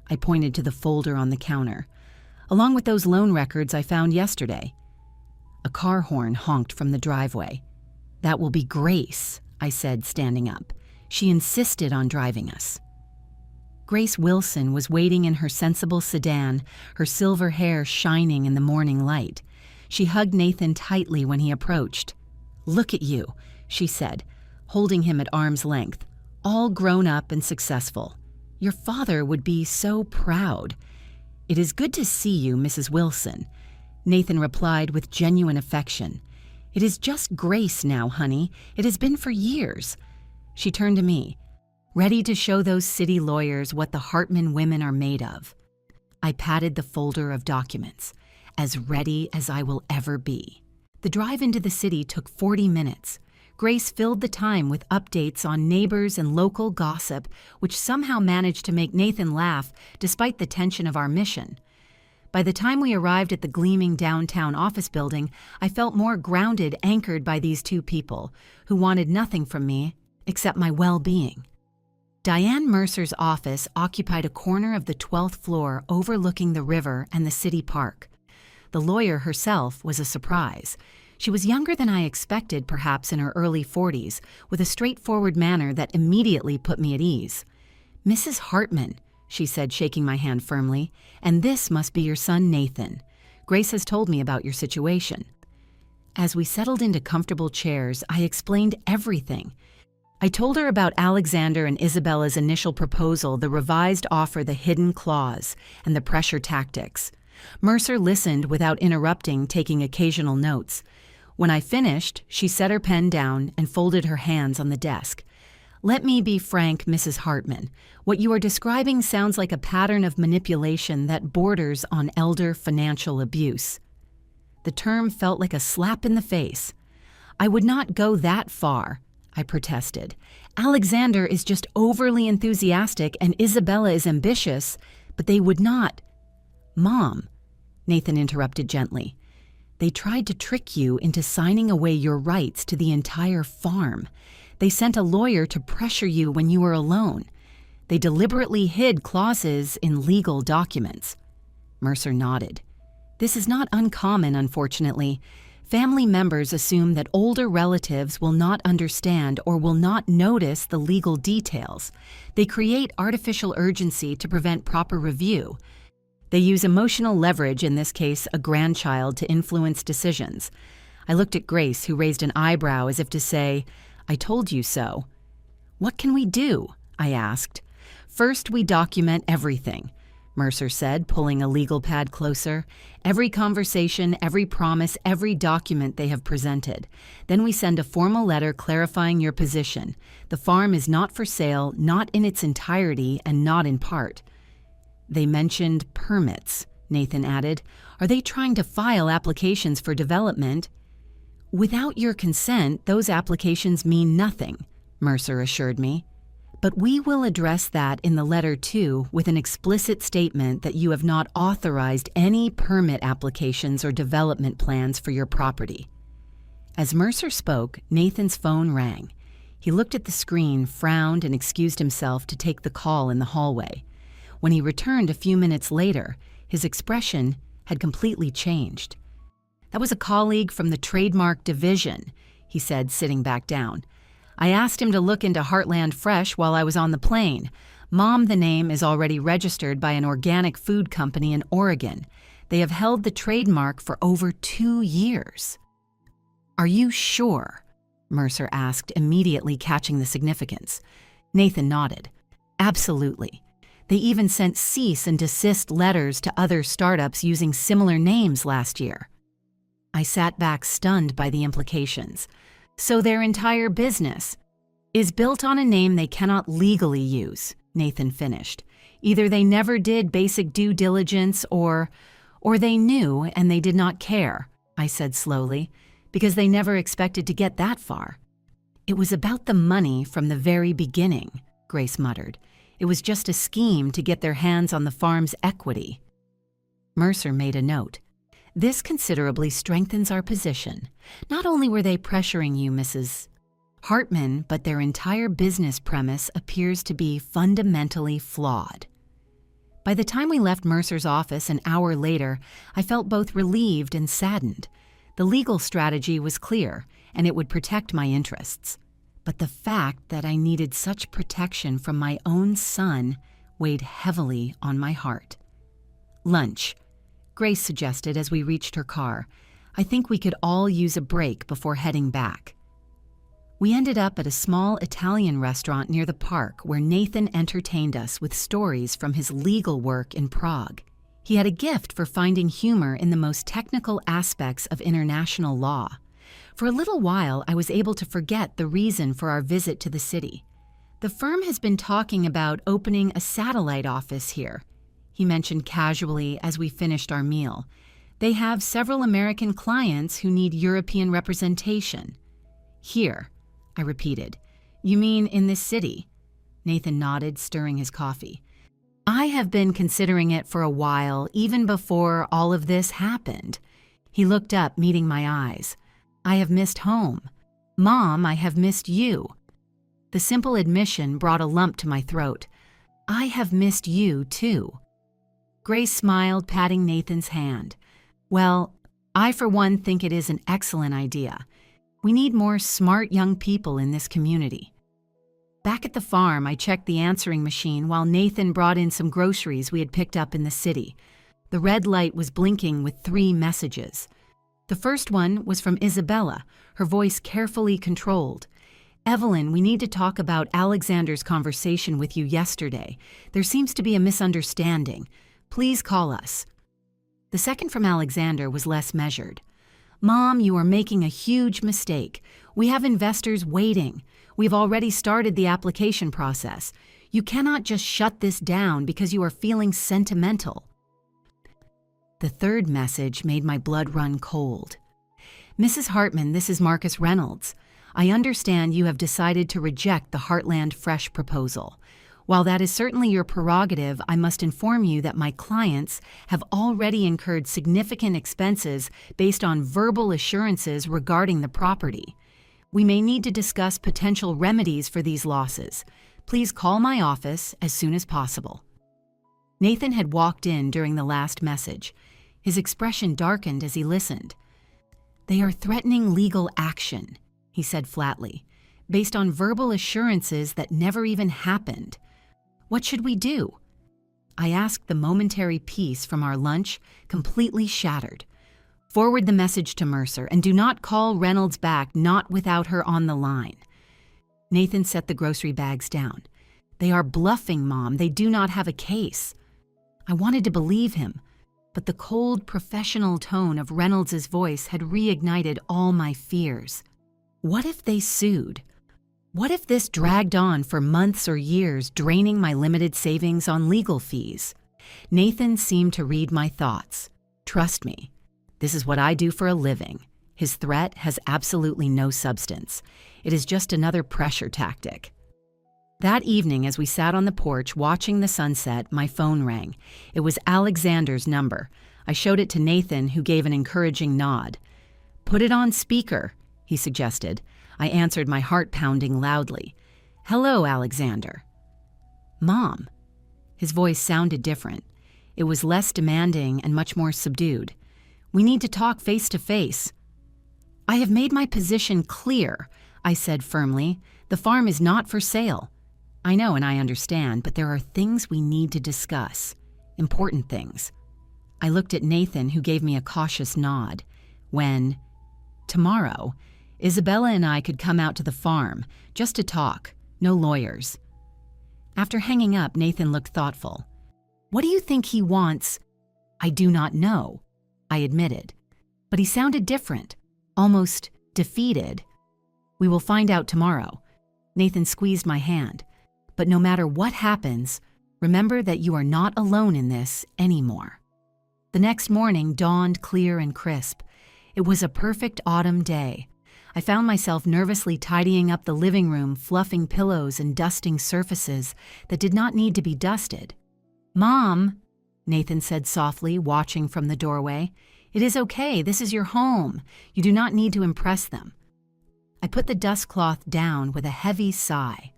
I pointed to the folder on the counter. "Along with those loan records I found yesterday." A car horn honked from the driveway. "That will be Grace," I said, standing up. "She insisted on driving us." Grace Wilson was waiting in her sensible sedan, her silver hair shining in the morning light. She hugged Nathan tightly when he approached. "Look at you," she said, holding him at arm's length, "all grown up and successful. Your father would be so proud." "It is good to see you, Mrs. Wilson," Nathan replied with genuine affection. "It is just Grace now, honey. It has been for years." She turned to me, ready to show those city lawyers what the Hartman women are made of. I patted the folder of documents, as ready as I will ever be. The drive into the city took 40 minutes. Grace filled the time with updates on neighbors and local gossip, which somehow managed to make Nathan laugh despite the tension of our mission. By the time we arrived at the gleaming downtown office building, I felt more grounded, anchored by these two people, who wanted nothing from me except my well-being. Diane Mercer's office occupied a corner of the 12th floor overlooking the river and the city park. The lawyer herself was a surprise. She was younger than I expected, perhaps in her early 40s, with a straightforward manner that immediately put me at ease. "Mrs. Hartman," she said, shaking my hand firmly, "and this must be your son Nathan. Grace has told me about your situation." As we settled into comfortable chairs, I explained everything. I told her about Alexander and Isabella's initial proposal, the revised offer, the hidden clause, and the pressure tactics. Mercer listened without interrupting, taking occasional notes. When I finished, she set her pen down and folded her hands on the desk. "Let me be frank, Mrs. Hartman. What you are describing sounds like a pattern of manipulation that borders on elder financial abuse." The term felt like a slap in the face. "I would not go that far," I protested. "Alexander is just overly enthusiastic and Isabella is ambitious, but they would not—" "Mom," Nathan interrupted gently, "they tried to trick you into signing away your rights to the entire farm. They sent a lawyer to pressure you when you were alone. They deliberately hid clauses in legal documents." Mercer nodded. "This is not uncommon, unfortunately. Family members assume that older relatives will not understand or will not notice the legal details. They create artificial urgency to prevent proper review. They use emotional leverage, in this case a grandchild, to influence decisions." I looked at Grace, who raised an eyebrow as if to say, "I told you so." "What can we do?" I asked. "First, we document everything," Mercer said, pulling a legal pad closer. "Every conversation, every promise, every document they have presented. Then we send a formal letter clarifying your position. The farm is not for sale, not in its entirety, and not in part." "They mentioned permits," Nathan added. "Are they trying to file applications for development?" "Without your consent, those applications mean nothing," Mercer assured me. "But we will address that in the letter too, with an explicit statement that you have not authorized any permit applications or development plans for your property." As Mercer spoke, Nathan's phone rang. He looked at the screen, frowned, and excused himself to take the call in the hallway. When he returned a few minutes later, his expression had completely changed. "That was a colleague from the trademark division," he said, sitting back down. "I asked him to look into Heartland Fresh while I was on the plane. Mom, the name is already registered by an organic food company in Oregon. They have held the trademark for over 2 years." "Are you sure?" Mercer asked, immediately catching the significance. Nathan nodded. "Absolutely. They even sent cease and desist letters to other startups using similar names last year." I sat back, stunned by the implications. "So their entire business is built on a name they cannot legally use," Nathan finished. "Either they never did basic due diligence or they knew and they did not care," I said slowly, "because they never expected to get that far." "It was about the money from the very beginning," Grace muttered. "It was just a scheme to get their hands on the farm's equity." Mercer made a note. "This considerably strengthens our position. Not only were they pressuring you, Mrs. Hartman, but their entire business premise appears to be fundamentally flawed." By the time we left Mercer's office an hour later, I felt both relieved and saddened. The legal strategy was clear, and it would protect my interests. But the fact that I needed such protection from my own son weighed heavily on my heart. "Lunch," Grace suggested as we reached her car. "I think we could all use a break before heading back." We ended up at a small Italian restaurant near the park where Nathan entertained us with stories from his legal work in Prague. He had a gift for finding humor in the most technical aspects of international law. For a little while, I was able to forget the reason for our visit to the city. "The firm has been talking about opening a satellite office here," he mentioned casually as we finished our meal. "They have several American clients who need European representation." "Here," I repeated. "You mean in this city?" Nathan nodded, stirring his coffee. "I have been considering it for a while, even before all of this happened." He looked up, meeting my eyes. "I have missed home. Mom, I have missed you." The simple admission brought a lump to my throat. "I have missed you, too." Grace smiled, patting Nathan's hand. "Well, I for one think it is an excellent idea. We need more smart young people in this community." Back at the farm, I checked the answering machine while Nathan brought in some groceries we had picked up in the city. The red light was blinking with 3 messages. The first one was from Isabella, her voice carefully controlled. "Evelyn, we need to talk about Alexander's conversation with you yesterday. There seems to be a misunderstanding. Please call us." The second from Alexander was less measured. "Mom, you are making a huge mistake. We have investors waiting. We've already started the application process. You cannot just shut this down because you are feeling sentimental." The third message made my blood run cold. "Mrs. Hartman, this is Marcus Reynolds. I understand you have decided to reject the Heartland Fresh proposal. While that is certainly your prerogative, I must inform you that my clients have already incurred significant expenses based on verbal assurances regarding the property. We may need to discuss potential remedies for these losses. Please call my office as soon as possible." Nathan had walked in during the last message. His expression darkened as he listened. "They are threatening legal action," he said flatly, "based on verbal assurances that never even happened. What should we do?" I asked, the momentary peace from our lunch completely shattered. "Forward the message to Mercer and do not call Reynolds back, not without her on the line." Nathan set the grocery bags down. "They are bluffing, Mom. They do not have a case." I wanted to believe him, but the cold, professional tone of Reynolds' voice had reignited all my fears. What if they sued? What if this dragged on for months or years, draining my limited savings on legal fees? Nathan seemed to read my thoughts. "Trust me, this is what I do for a living." His threat has absolutely no substance. It is just another pressure tactic. That evening, as we sat on the porch watching the sunset, my phone rang. It was Alexander's number. I showed it to Nathan, who gave an encouraging nod. "Put it on speaker," he suggested. I answered, my heart pounding loudly. "Hello, Alexander." "Mom." His voice sounded different. It was less demanding and much more subdued. "We need to talk face to face." "I have made my position clear," I said firmly. "The farm is not for sale." "I know and I understand, but there are things we need to discuss. Important things." I looked at Nathan, who gave me a cautious nod. Tomorrow, Isabella and I could come out to the farm, just to talk, no lawyers." After hanging up, Nathan looked thoughtful. "What do you think he wants?" "I do not know," I admitted. But he sounded different, almost defeated. "We will find out tomorrow." Nathan squeezed my hand. "But no matter what happens, remember that you are not alone in this anymore." The next morning dawned clear and crisp. It was a perfect autumn day. I found myself nervously tidying up the living room, fluffing pillows and dusting surfaces that did not need to be dusted. "Mom," Nathan said softly, watching from the doorway, "it is okay. This is your home. You do not need to impress them." I put the dust cloth down with a heavy sigh.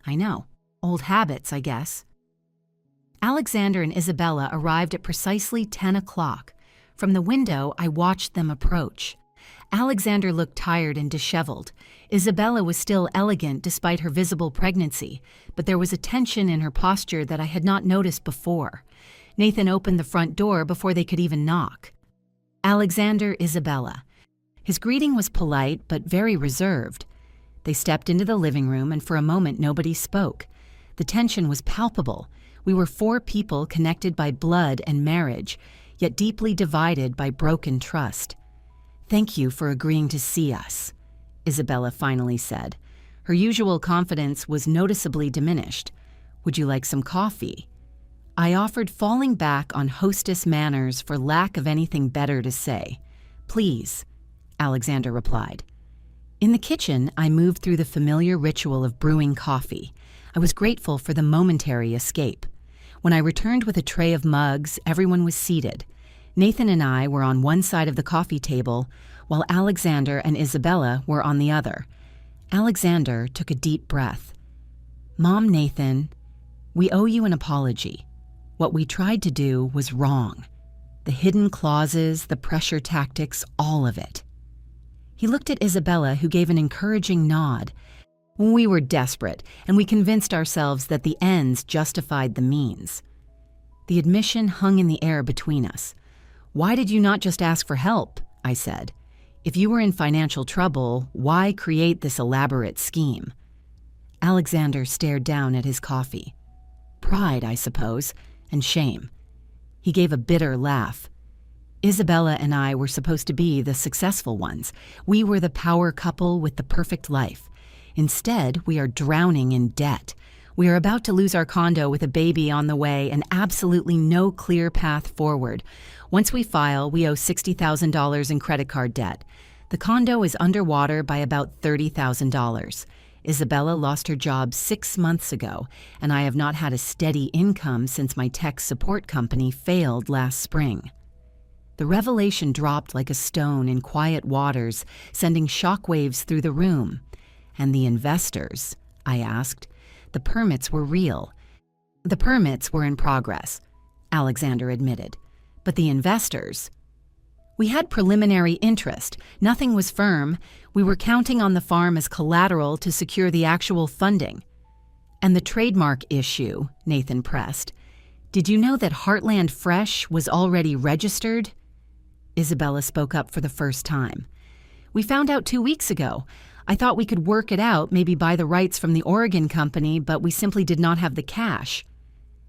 I know, old habits, I guess. Alexander and Isabella arrived at precisely 10 o'clock. From the window, I watched them approach. Alexander looked tired and disheveled. Isabella was still elegant despite her visible pregnancy, but there was a tension in her posture that I had not noticed before. Nathan opened the front door before they could even knock. Alexander, Isabella. His greeting was polite but very reserved. They stepped into the living room, and for a moment nobody spoke. The tension was palpable. We were 4 people connected by blood and marriage, yet deeply divided by broken trust. "Thank you for agreeing to see us," Isabella finally said. Her usual confidence was noticeably diminished. "Would you like some coffee?" I offered, falling back on hostess manners for lack of anything better to say. "Please," Alexander replied. In the kitchen, I moved through the familiar ritual of brewing coffee. I was grateful for the momentary escape. When I returned with a tray of mugs, everyone was seated. Nathan and I were on one side of the coffee table, while Alexander and Isabella were on the other. Alexander took a deep breath. "Mom, Nathan, we owe you an apology. What we tried to do was wrong. The hidden clauses, the pressure tactics, all of it." He looked at Isabella, who gave an encouraging nod. We were desperate, and we convinced ourselves that the ends justified the means. The admission hung in the air between us. "Why did you not just ask for help?" I said. "If you were in financial trouble, why create this elaborate scheme?" Alexander stared down at his coffee. "Pride, I suppose, and shame." He gave a bitter laugh. Isabella and I were supposed to be the successful ones. We were the power couple with the perfect life. Instead, we are drowning in debt. We are about to lose our condo with a baby on the way and absolutely no clear path forward. Once we file, we owe $60,000 in credit card debt. The condo is underwater by about $30,000. Isabella lost her job 6 months ago, and I have not had a steady income since my tech support company failed last spring. The revelation dropped like a stone in quiet waters, sending shockwaves through the room. "And the investors?" I asked. "The permits were real." "The permits were in progress," Alexander admitted. "But the investors?" "We had preliminary interest. Nothing was firm. We were counting on the farm as collateral to secure the actual funding." "And the trademark issue," Nathan pressed. "Did you know that Heartland Fresh was already registered?" Isabella spoke up for the first time. "We found out 2 weeks ago. I thought we could work it out, maybe buy the rights from the Oregon company, but we simply did not have the cash.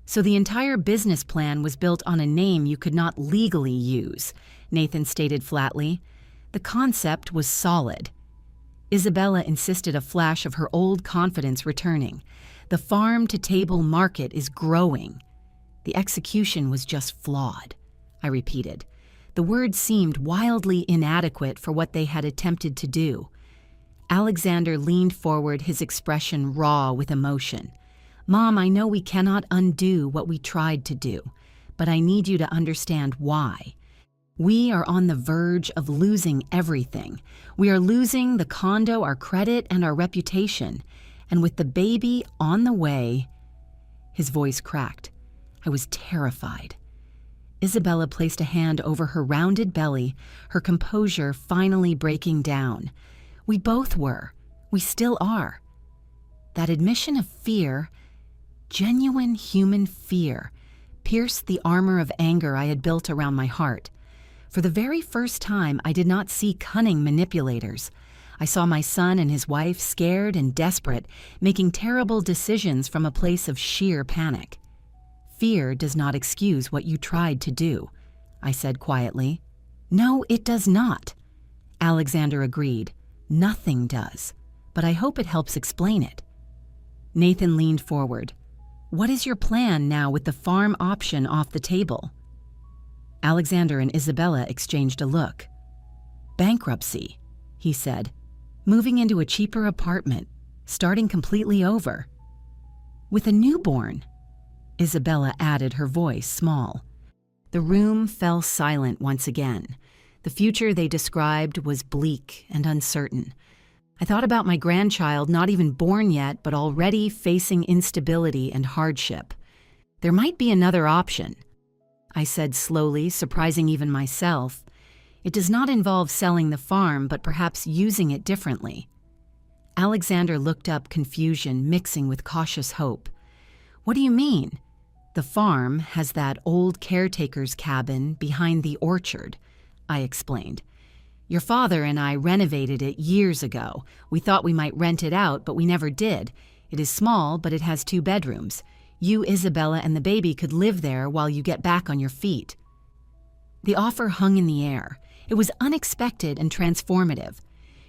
So the entire business plan was built on a name you could not legally use," Nathan stated flatly. "The concept was solid." Isabella insisted, a flash of her old confidence returning. "The farm-to-table market is growing." "The execution was just flawed," I repeated. The words seemed wildly inadequate for what they had attempted to do. Alexander leaned forward, his expression raw with emotion. "Mom, I know we cannot undo what we tried to do, but I need you to understand why. We are on the verge of losing everything. We are losing the condo, our credit, and our reputation. And with the baby on the way..." His voice cracked. I was terrified. Isabella placed a hand over her rounded belly, her composure finally breaking down. We both were. We still are. That admission of fear, genuine human fear, pierced the armor of anger I had built around my heart. For the very first time, I did not see cunning manipulators. I saw my son and his wife, scared and desperate, making terrible decisions from a place of sheer panic. "Fear does not excuse what you tried to do," I said quietly. "No, it does not," Alexander agreed. "Nothing does, but I hope it helps explain it." Nathan leaned forward. "What is your plan now with the farm option off the table?" Alexander and Isabella exchanged a look. "Bankruptcy," he said. "Moving into a cheaper apartment, starting completely over." "With a newborn," Isabella added, her voice small. The room fell silent once again. The future they described was bleak and uncertain. I thought about my grandchild, not even born yet, but already facing instability and hardship. "There might be another option," I said slowly, surprising even myself. It does not involve selling the farm, but perhaps using it differently. Alexander looked up, confusion mixing with cautious hope. What do you mean? The farm has that old caretaker's cabin behind the orchard, I explained. Your father and I renovated it years ago. We thought we might rent it out, but we never did. It is small, but it has 2 bedrooms. You, Isabella, and the baby could live there while you get back on your feet. The offer hung in the air. It was unexpected and transformative.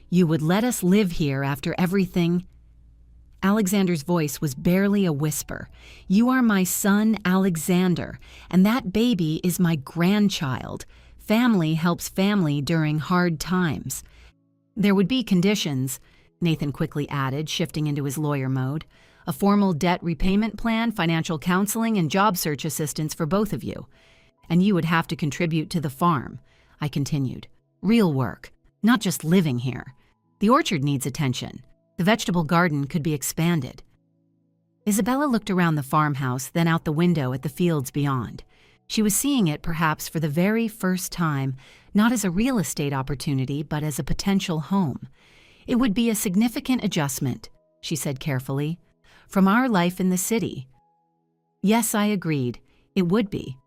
You would let us live here after everything? Alexander's voice was barely a whisper. You are my son, Alexander, and that baby is my grandchild. Family helps family during hard times. There would be conditions, Nathan quickly added, shifting into his lawyer mode. A formal debt repayment plan, financial counseling, and job search assistance for both of you. And you would have to contribute to the farm, I continued. Real work, not just living here. The orchard needs attention. The vegetable garden could be expanded. Isabella looked around the farmhouse, then out the window at the fields beyond. She was seeing it perhaps for the very first time, not as a real estate opportunity, but as a potential home. It would be a significant adjustment, she said carefully, from our life in the city. Yes, I agreed. It would be.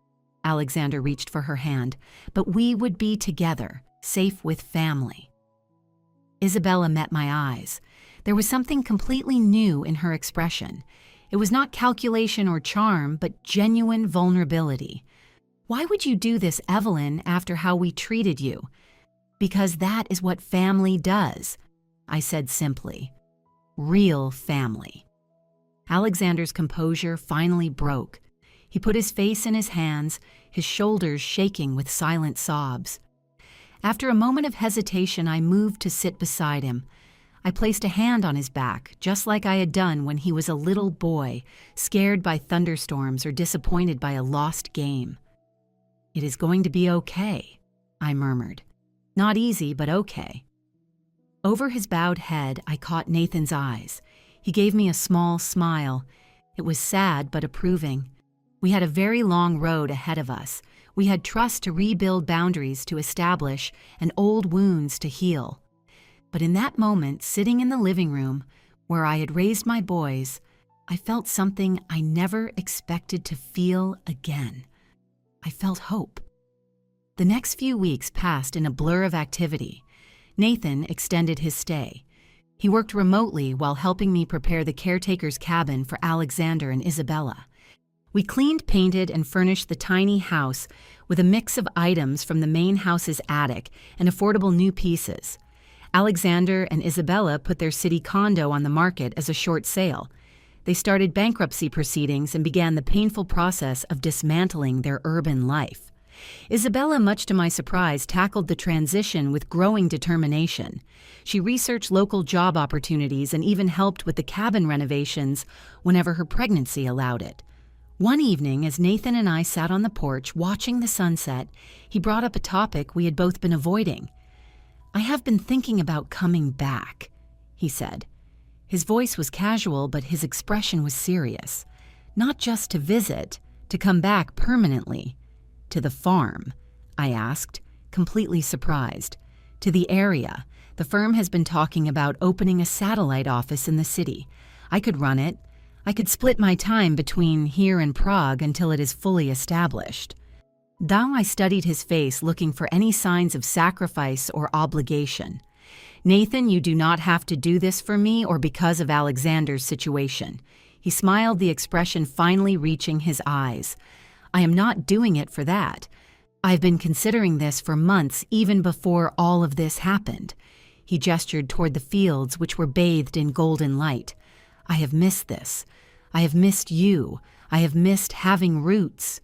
Alexander reached for her hand, but we would be together, safe with family. Isabella met my eyes. There was something completely new in her expression. It was not calculation or charm, but genuine vulnerability. Why would you do this, Evelyn, after how we treated you? Because that is what family does, I said simply. Real family. Alexander's composure finally broke. He put his face in his hands, his shoulders shaking with silent sobs. After a moment of hesitation, I moved to sit beside him. I placed a hand on his back, just like I had done when he was a little boy, scared by thunderstorms or disappointed by a lost game. It is going to be okay, I murmured. Not easy, but okay. Over his bowed head, I caught Nathan's eyes. He gave me a small smile. It was sad but approving. We had a very long road ahead of us. We had trust to rebuild, boundaries to establish, and old wounds to heal. But in that moment, sitting in the living room, where I had raised my boys, I felt something I never expected to feel again. I felt hope. The next few weeks passed in a blur of activity. Nathan extended his stay. He worked remotely while helping me prepare the caretaker's cabin for Alexander and Isabella. We cleaned, painted, and furnished the tiny house with a mix of items from the main house's attic and affordable new pieces. Alexander and Isabella put their city condo on the market as a short sale. They started bankruptcy proceedings and began the painful process of dismantling their urban life. Isabella, much to my surprise, tackled the transition with growing determination. She researched local job opportunities and even helped with the cabin renovations whenever her pregnancy allowed it. One evening, as Nathan and I sat on the porch watching the sunset, he brought up a topic we had both been avoiding. I have been thinking about coming back, he said. His voice was casual, but his expression was serious. Not just to visit, to come back permanently. To the farm, I asked, completely surprised. To the area. The firm has been talking about opening a satellite office in the city. I could run it. I could split my time between here and Prague until it is fully established. Now I studied his face, looking for any signs of sacrifice or obligation. Nathan, you do not have to do this for me or because of Alexander's situation. He smiled, the expression finally reaching his eyes. I am not doing it for that. I've been considering this for months, even before all of this happened. He gestured toward the fields, which were bathed in golden light. I have missed this. I have missed you. I have missed having roots.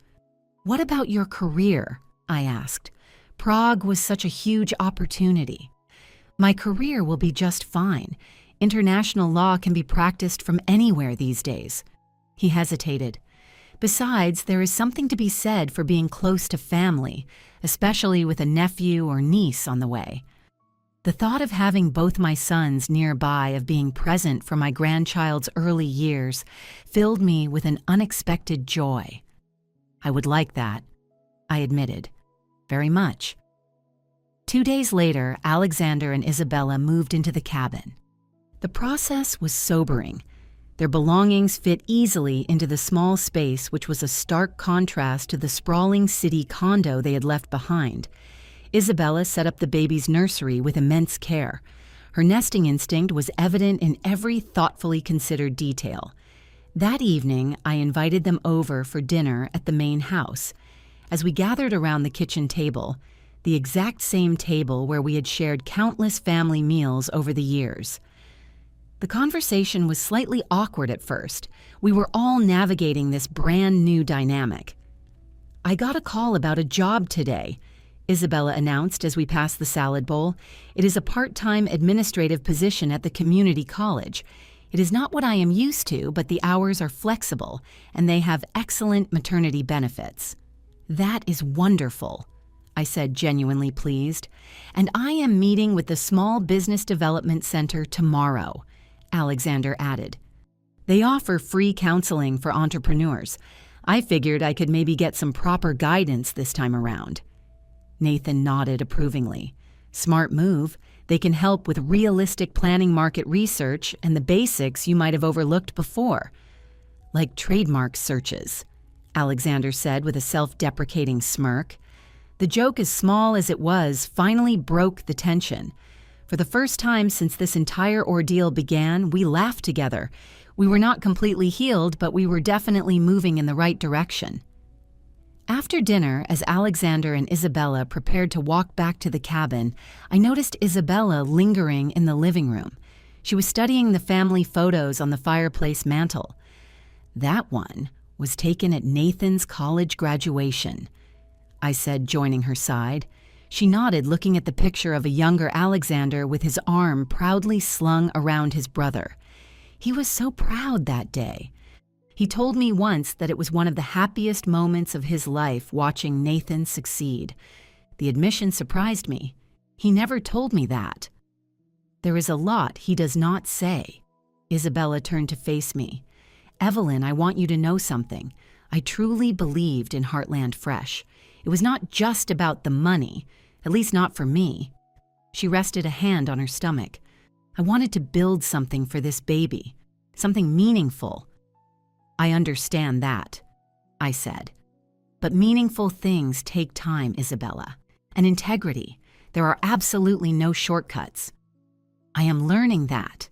What about your career? I asked. Prague was such a huge opportunity. My career will be just fine. International law can be practiced from anywhere these days. He hesitated. Besides, there is something to be said for being close to family, especially with a nephew or niece on the way. The thought of having both my sons nearby, of being present for my grandchild's early years, filled me with an unexpected joy. I would like that, I admitted. Very much. 2 days later, Alexander and Isabella moved into the cabin. The process was sobering. Their belongings fit easily into the small space, which was a stark contrast to the sprawling city condo they had left behind. Isabella set up the baby's nursery with immense care. Her nesting instinct was evident in every thoughtfully considered detail. That evening, I invited them over for dinner at the main house. As we gathered around the kitchen table, the exact same table where we had shared countless family meals over the years. The conversation was slightly awkward at first. We were all navigating this brand new dynamic. "I got a call about a job today," Isabella announced as we passed the salad bowl. "It is a part-time administrative position at the community college. It is not what I am used to, but the hours are flexible, and they have excellent maternity benefits." "That is wonderful," I said, genuinely pleased. "And I am meeting with the Small Business Development Center tomorrow," Alexander added. "They offer free counseling for entrepreneurs. I figured I could maybe get some proper guidance this time around." Nathan nodded approvingly. "Smart move. They can help with realistic planning market research and the basics you might have overlooked before. Like trademark searches," Alexander said with a self-deprecating smirk. The joke, as small as it was, finally broke the tension. For the first time since this entire ordeal began, we laughed together. We were not completely healed, but we were definitely moving in the right direction. After dinner, as Alexander and Isabella prepared to walk back to the cabin, I noticed Isabella lingering in the living room. She was studying the family photos on the fireplace mantel. "That one was taken at Nathan's college graduation," I said, joining her side. She nodded, looking at the picture of a younger Alexander with his arm proudly slung around his brother. He was so proud that day. He told me once that it was one of the happiest moments of his life watching Nathan succeed. The admission surprised me. He never told me that. "There is a lot he does not say." Isabella turned to face me. "Evelyn, I want you to know something. I truly believed in Heartland Fresh. It was not just about the money, at least not for me." She rested a hand on her stomach. "I wanted to build something for this baby, something meaningful." "I understand that," I said. "But meaningful things take time, Isabella. And integrity. There are absolutely no shortcuts." "I am learning that."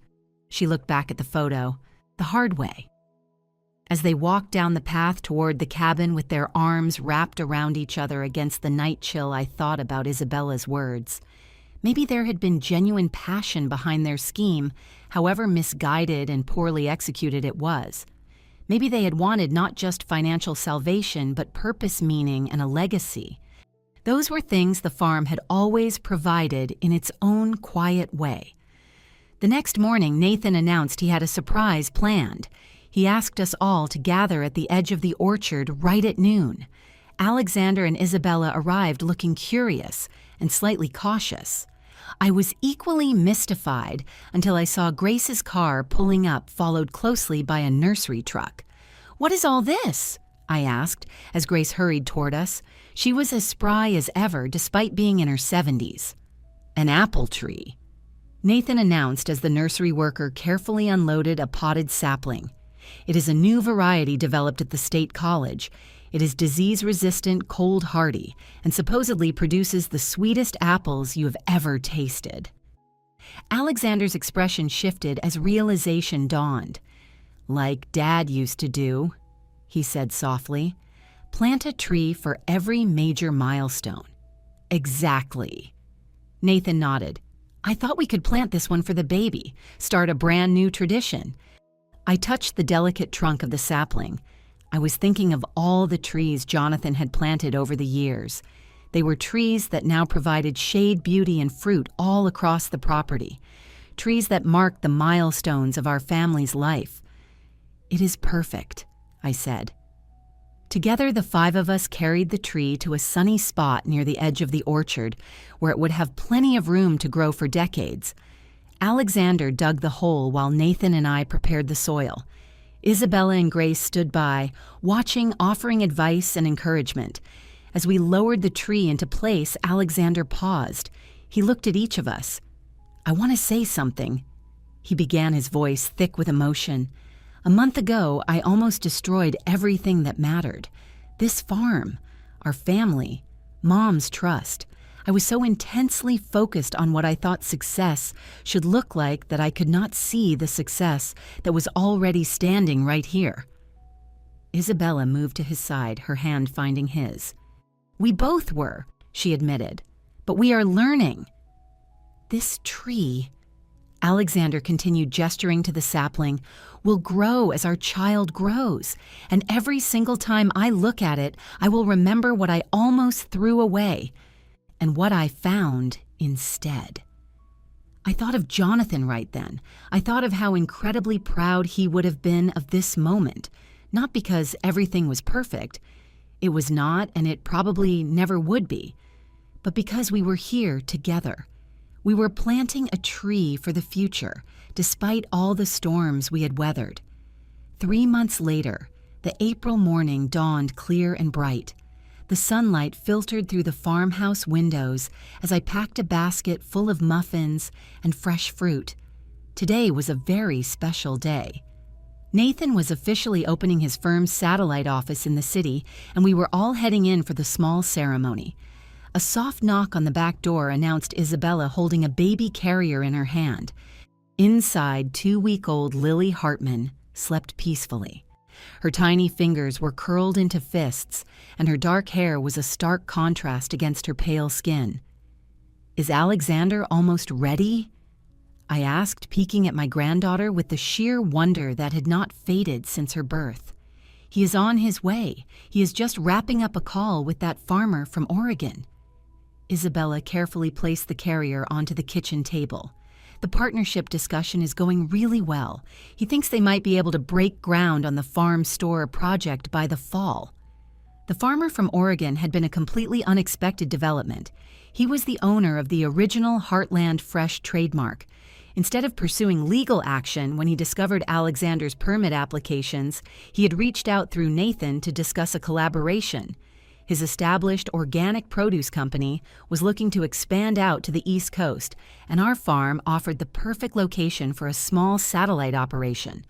She looked back at the photo, "the hard way." As they walked down the path toward the cabin with their arms wrapped around each other against the night chill, I thought about Isabella's words. Maybe there had been genuine passion behind their scheme, however misguided and poorly executed it was. Maybe they had wanted not just financial salvation, but purpose, meaning, and a legacy. Those were things the farm had always provided in its own quiet way. The next morning, Nathan announced he had a surprise planned. He asked us all to gather at the edge of the orchard right at noon. Alexander and Isabella arrived looking curious and slightly cautious. I was equally mystified until I saw Grace's car pulling up, followed closely by a nursery truck. "What is all this?" I asked as Grace hurried toward us. She was as spry as ever, despite being in her 70s. "An apple tree," Nathan announced as the nursery worker carefully unloaded a potted sapling. "It is a new variety developed at the state college. It is disease-resistant, cold-hardy, and supposedly produces the sweetest apples you have ever tasted." Alexander's expression shifted as realization dawned. "Like Dad used to do," he said softly. "Plant a tree for every major milestone." "Exactly." Nathan nodded. "I thought we could plant this one for the baby, start a brand new tradition." I touched the delicate trunk of the sapling. I was thinking of all the trees Jonathan had planted over the years. They were trees that now provided shade, beauty, and fruit all across the property. Trees that marked the milestones of our family's life. "It is perfect," I said. Together, the 5 of us carried the tree to a sunny spot near the edge of the orchard, where it would have plenty of room to grow for decades. Alexander dug the hole while Nathan and I prepared the soil. Isabella and Grace stood by, watching, offering advice and encouragement. As we lowered the tree into place, Alexander paused. He looked at each of us. "I want to say something." He began, his voice thick with emotion. "A month ago, I almost destroyed everything that mattered. This farm, our family, Mom's trust. I was so intensely focused on what I thought success should look like that I could not see the success that was already standing right here." Isabella moved to his side, her hand finding his. "We both were," she admitted, "but we are learning." "This tree," Alexander continued, gesturing to the sapling, "will grow as our child grows, and every single time I look at it, I will remember what I almost threw away and what I found instead." I thought of Jonathan right then. I thought of how incredibly proud he would have been of this moment, not because everything was perfect. It was not, and it probably never would be, but because we were here together. We were planting a tree for the future, despite all the storms we had weathered. 3 months later, the April morning dawned clear and bright. The sunlight filtered through the farmhouse windows as I packed a basket full of muffins and fresh fruit. Today was a very special day. Nathan was officially opening his firm's satellite office in the city, and we were all heading in for the small ceremony. A soft knock on the back door announced Isabella holding a baby carrier in her hand. Inside, 2-week-old Lily Hartman slept peacefully. Her tiny fingers were curled into fists, and her dark hair was a stark contrast against her pale skin. "Is Alexander almost ready?" I asked, peeking at my granddaughter with the sheer wonder that had not faded since her birth. "He is on his way. He is just wrapping up a call with that farmer from Oregon." Isabella carefully placed the carrier onto the kitchen table. "The partnership discussion is going really well. He thinks they might be able to break ground on the farm store project by the fall." The farmer from Oregon had been a completely unexpected development. He was the owner of the original Heartland Fresh trademark. Instead of pursuing legal action when he discovered Alexander's permit applications, he had reached out through Nathan to discuss a collaboration. His established organic produce company was looking to expand out to the East Coast, and our farm offered the perfect location for a small satellite operation.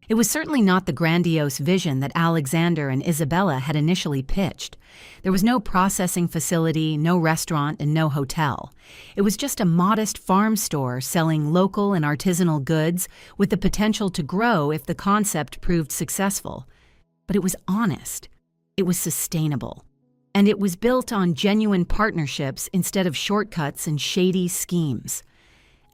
It was certainly not the grandiose vision that Alexander and Isabella had initially pitched. There was no processing facility, no restaurant, and no hotel. It was just a modest farm store selling local and artisanal goods with the potential to grow if the concept proved successful. But it was honest. It was sustainable. And it was built on genuine partnerships instead of shortcuts and shady schemes.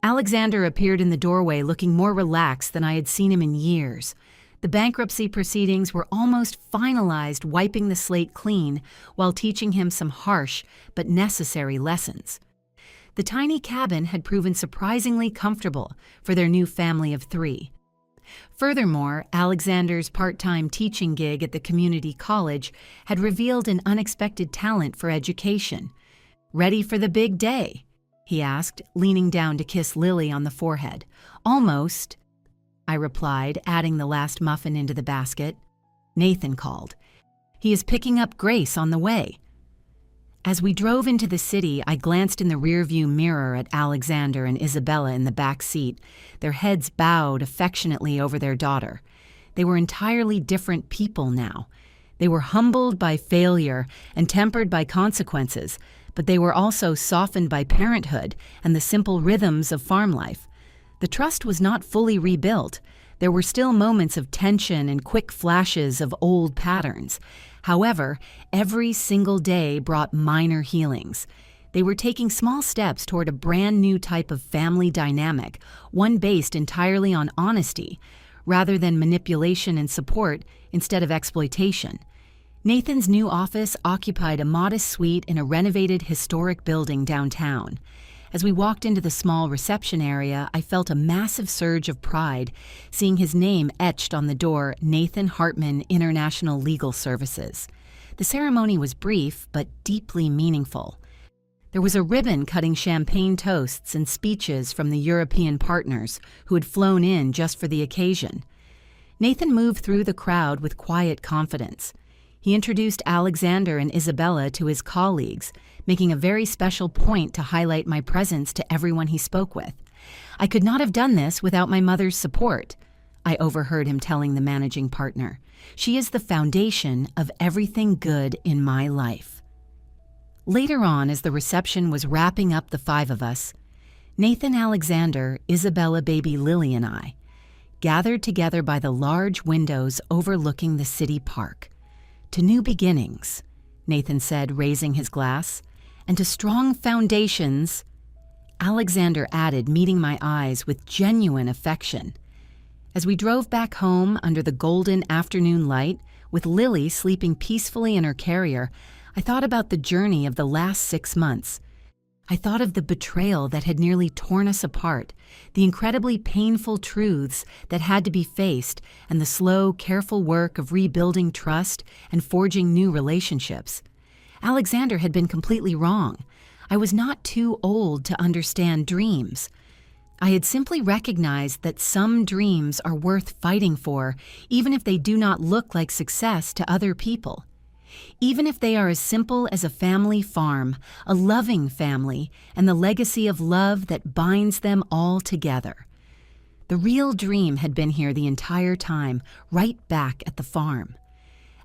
Alexander appeared in the doorway looking more relaxed than I had seen him in years. The bankruptcy proceedings were almost finalized, wiping the slate clean while teaching him some harsh but necessary lessons. The tiny cabin had proven surprisingly comfortable for their new family of 3. Furthermore, Alexander's part-time teaching gig at the community college had revealed an unexpected talent for education. "Ready for the big day?" he asked, leaning down to kiss Lily on the forehead. "Almost," I replied, adding the last muffin into the basket. Nathan called. "He is picking up Grace on the way." As we drove into the city, I glanced in the rearview mirror at Alexander and Isabella in the back seat, their heads bowed affectionately over their daughter. They were entirely different people now. They were humbled by failure and tempered by consequences, but they were also softened by parenthood and the simple rhythms of farm life. The trust was not fully rebuilt. There were still moments of tension and quick flashes of old patterns. However, every single day brought minor healings. They were taking small steps toward a brand new type of family dynamic, one based entirely on honesty, rather than manipulation and support instead of exploitation. Nathan's new office occupied a modest suite in a renovated historic building downtown. As we walked into the small reception area, I felt a massive surge of pride, seeing his name etched on the door, Nathan Hartman International Legal Services. The ceremony was brief, but deeply meaningful. There was a ribbon cutting champagne toasts and speeches from the European partners who had flown in just for the occasion. Nathan moved through the crowd with quiet confidence. He introduced Alexander and Isabella to his colleagues, making a very special point to highlight my presence to everyone he spoke with. I could not have done this without my mother's support, I overheard him telling the managing partner. She is the foundation of everything good in my life. Later on, as the reception was wrapping up the five of us, Nathan Alexander, Isabella baby Lily, and I gathered together by the large windows overlooking the city park. To new beginnings, Nathan said, raising his glass, and to strong foundations, Alexander added, meeting my eyes with genuine affection. As we drove back home under the golden afternoon light, with Lily sleeping peacefully in her carrier, I thought about the journey of the last 6 months. I thought of the betrayal that had nearly torn us apart, the incredibly painful truths that had to be faced, and the slow, careful work of rebuilding trust and forging new relationships. Alexander had been completely wrong. I was not too old to understand dreams. I had simply recognized that some dreams are worth fighting for, even if they do not look like success to other people. Even if they are as simple as a family farm, a loving family, and the legacy of love that binds them all together. The real dream had been here the entire time, right back at the farm.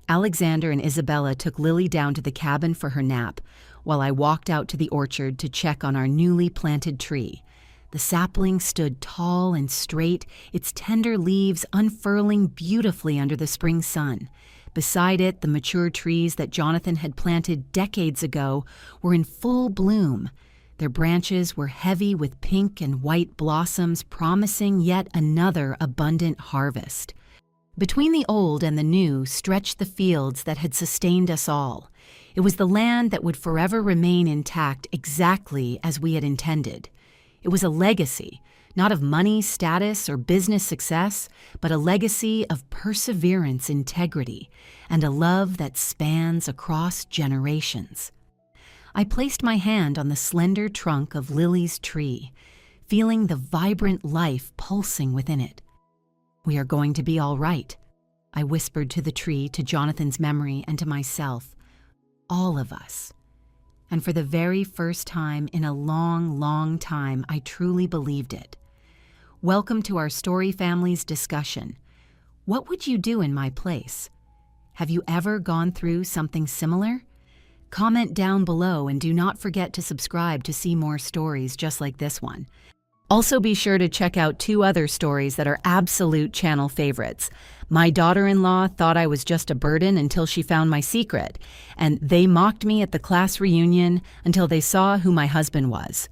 Alexander and Isabella took Lily down to the cabin for her nap, while I walked out to the orchard to check on our newly planted tree. The sapling stood tall and straight, its tender leaves unfurling beautifully under the spring sun. Beside it, the mature trees that Jonathan had planted decades ago were in full bloom. Their branches were heavy with pink and white blossoms, promising yet another abundant harvest. Between the old and the new stretched the fields that had sustained us all. It was the land that would forever remain intact exactly as we had intended. It was a legacy, not of money, status, or business success, but a legacy of perseverance, integrity, and a love that spans across generations. I placed my hand on the slender trunk of Lily's tree, feeling the vibrant life pulsing within it. "We are going to be all right," I whispered to the tree, to Jonathan's memory, and to myself. All of us. And for the very first time in a long, long time, I truly believed it. Welcome to our Story Family's discussion. What would you do in my place? Have you ever gone through something similar? Comment down below and do not forget to subscribe to see more stories just like this one. Also be sure to check out 2 other stories that are absolute channel favorites. My daughter-in-law thought I was just a burden until she found my secret, and They Mocked Me at the Class Reunion Until They Saw Who My Husband Was.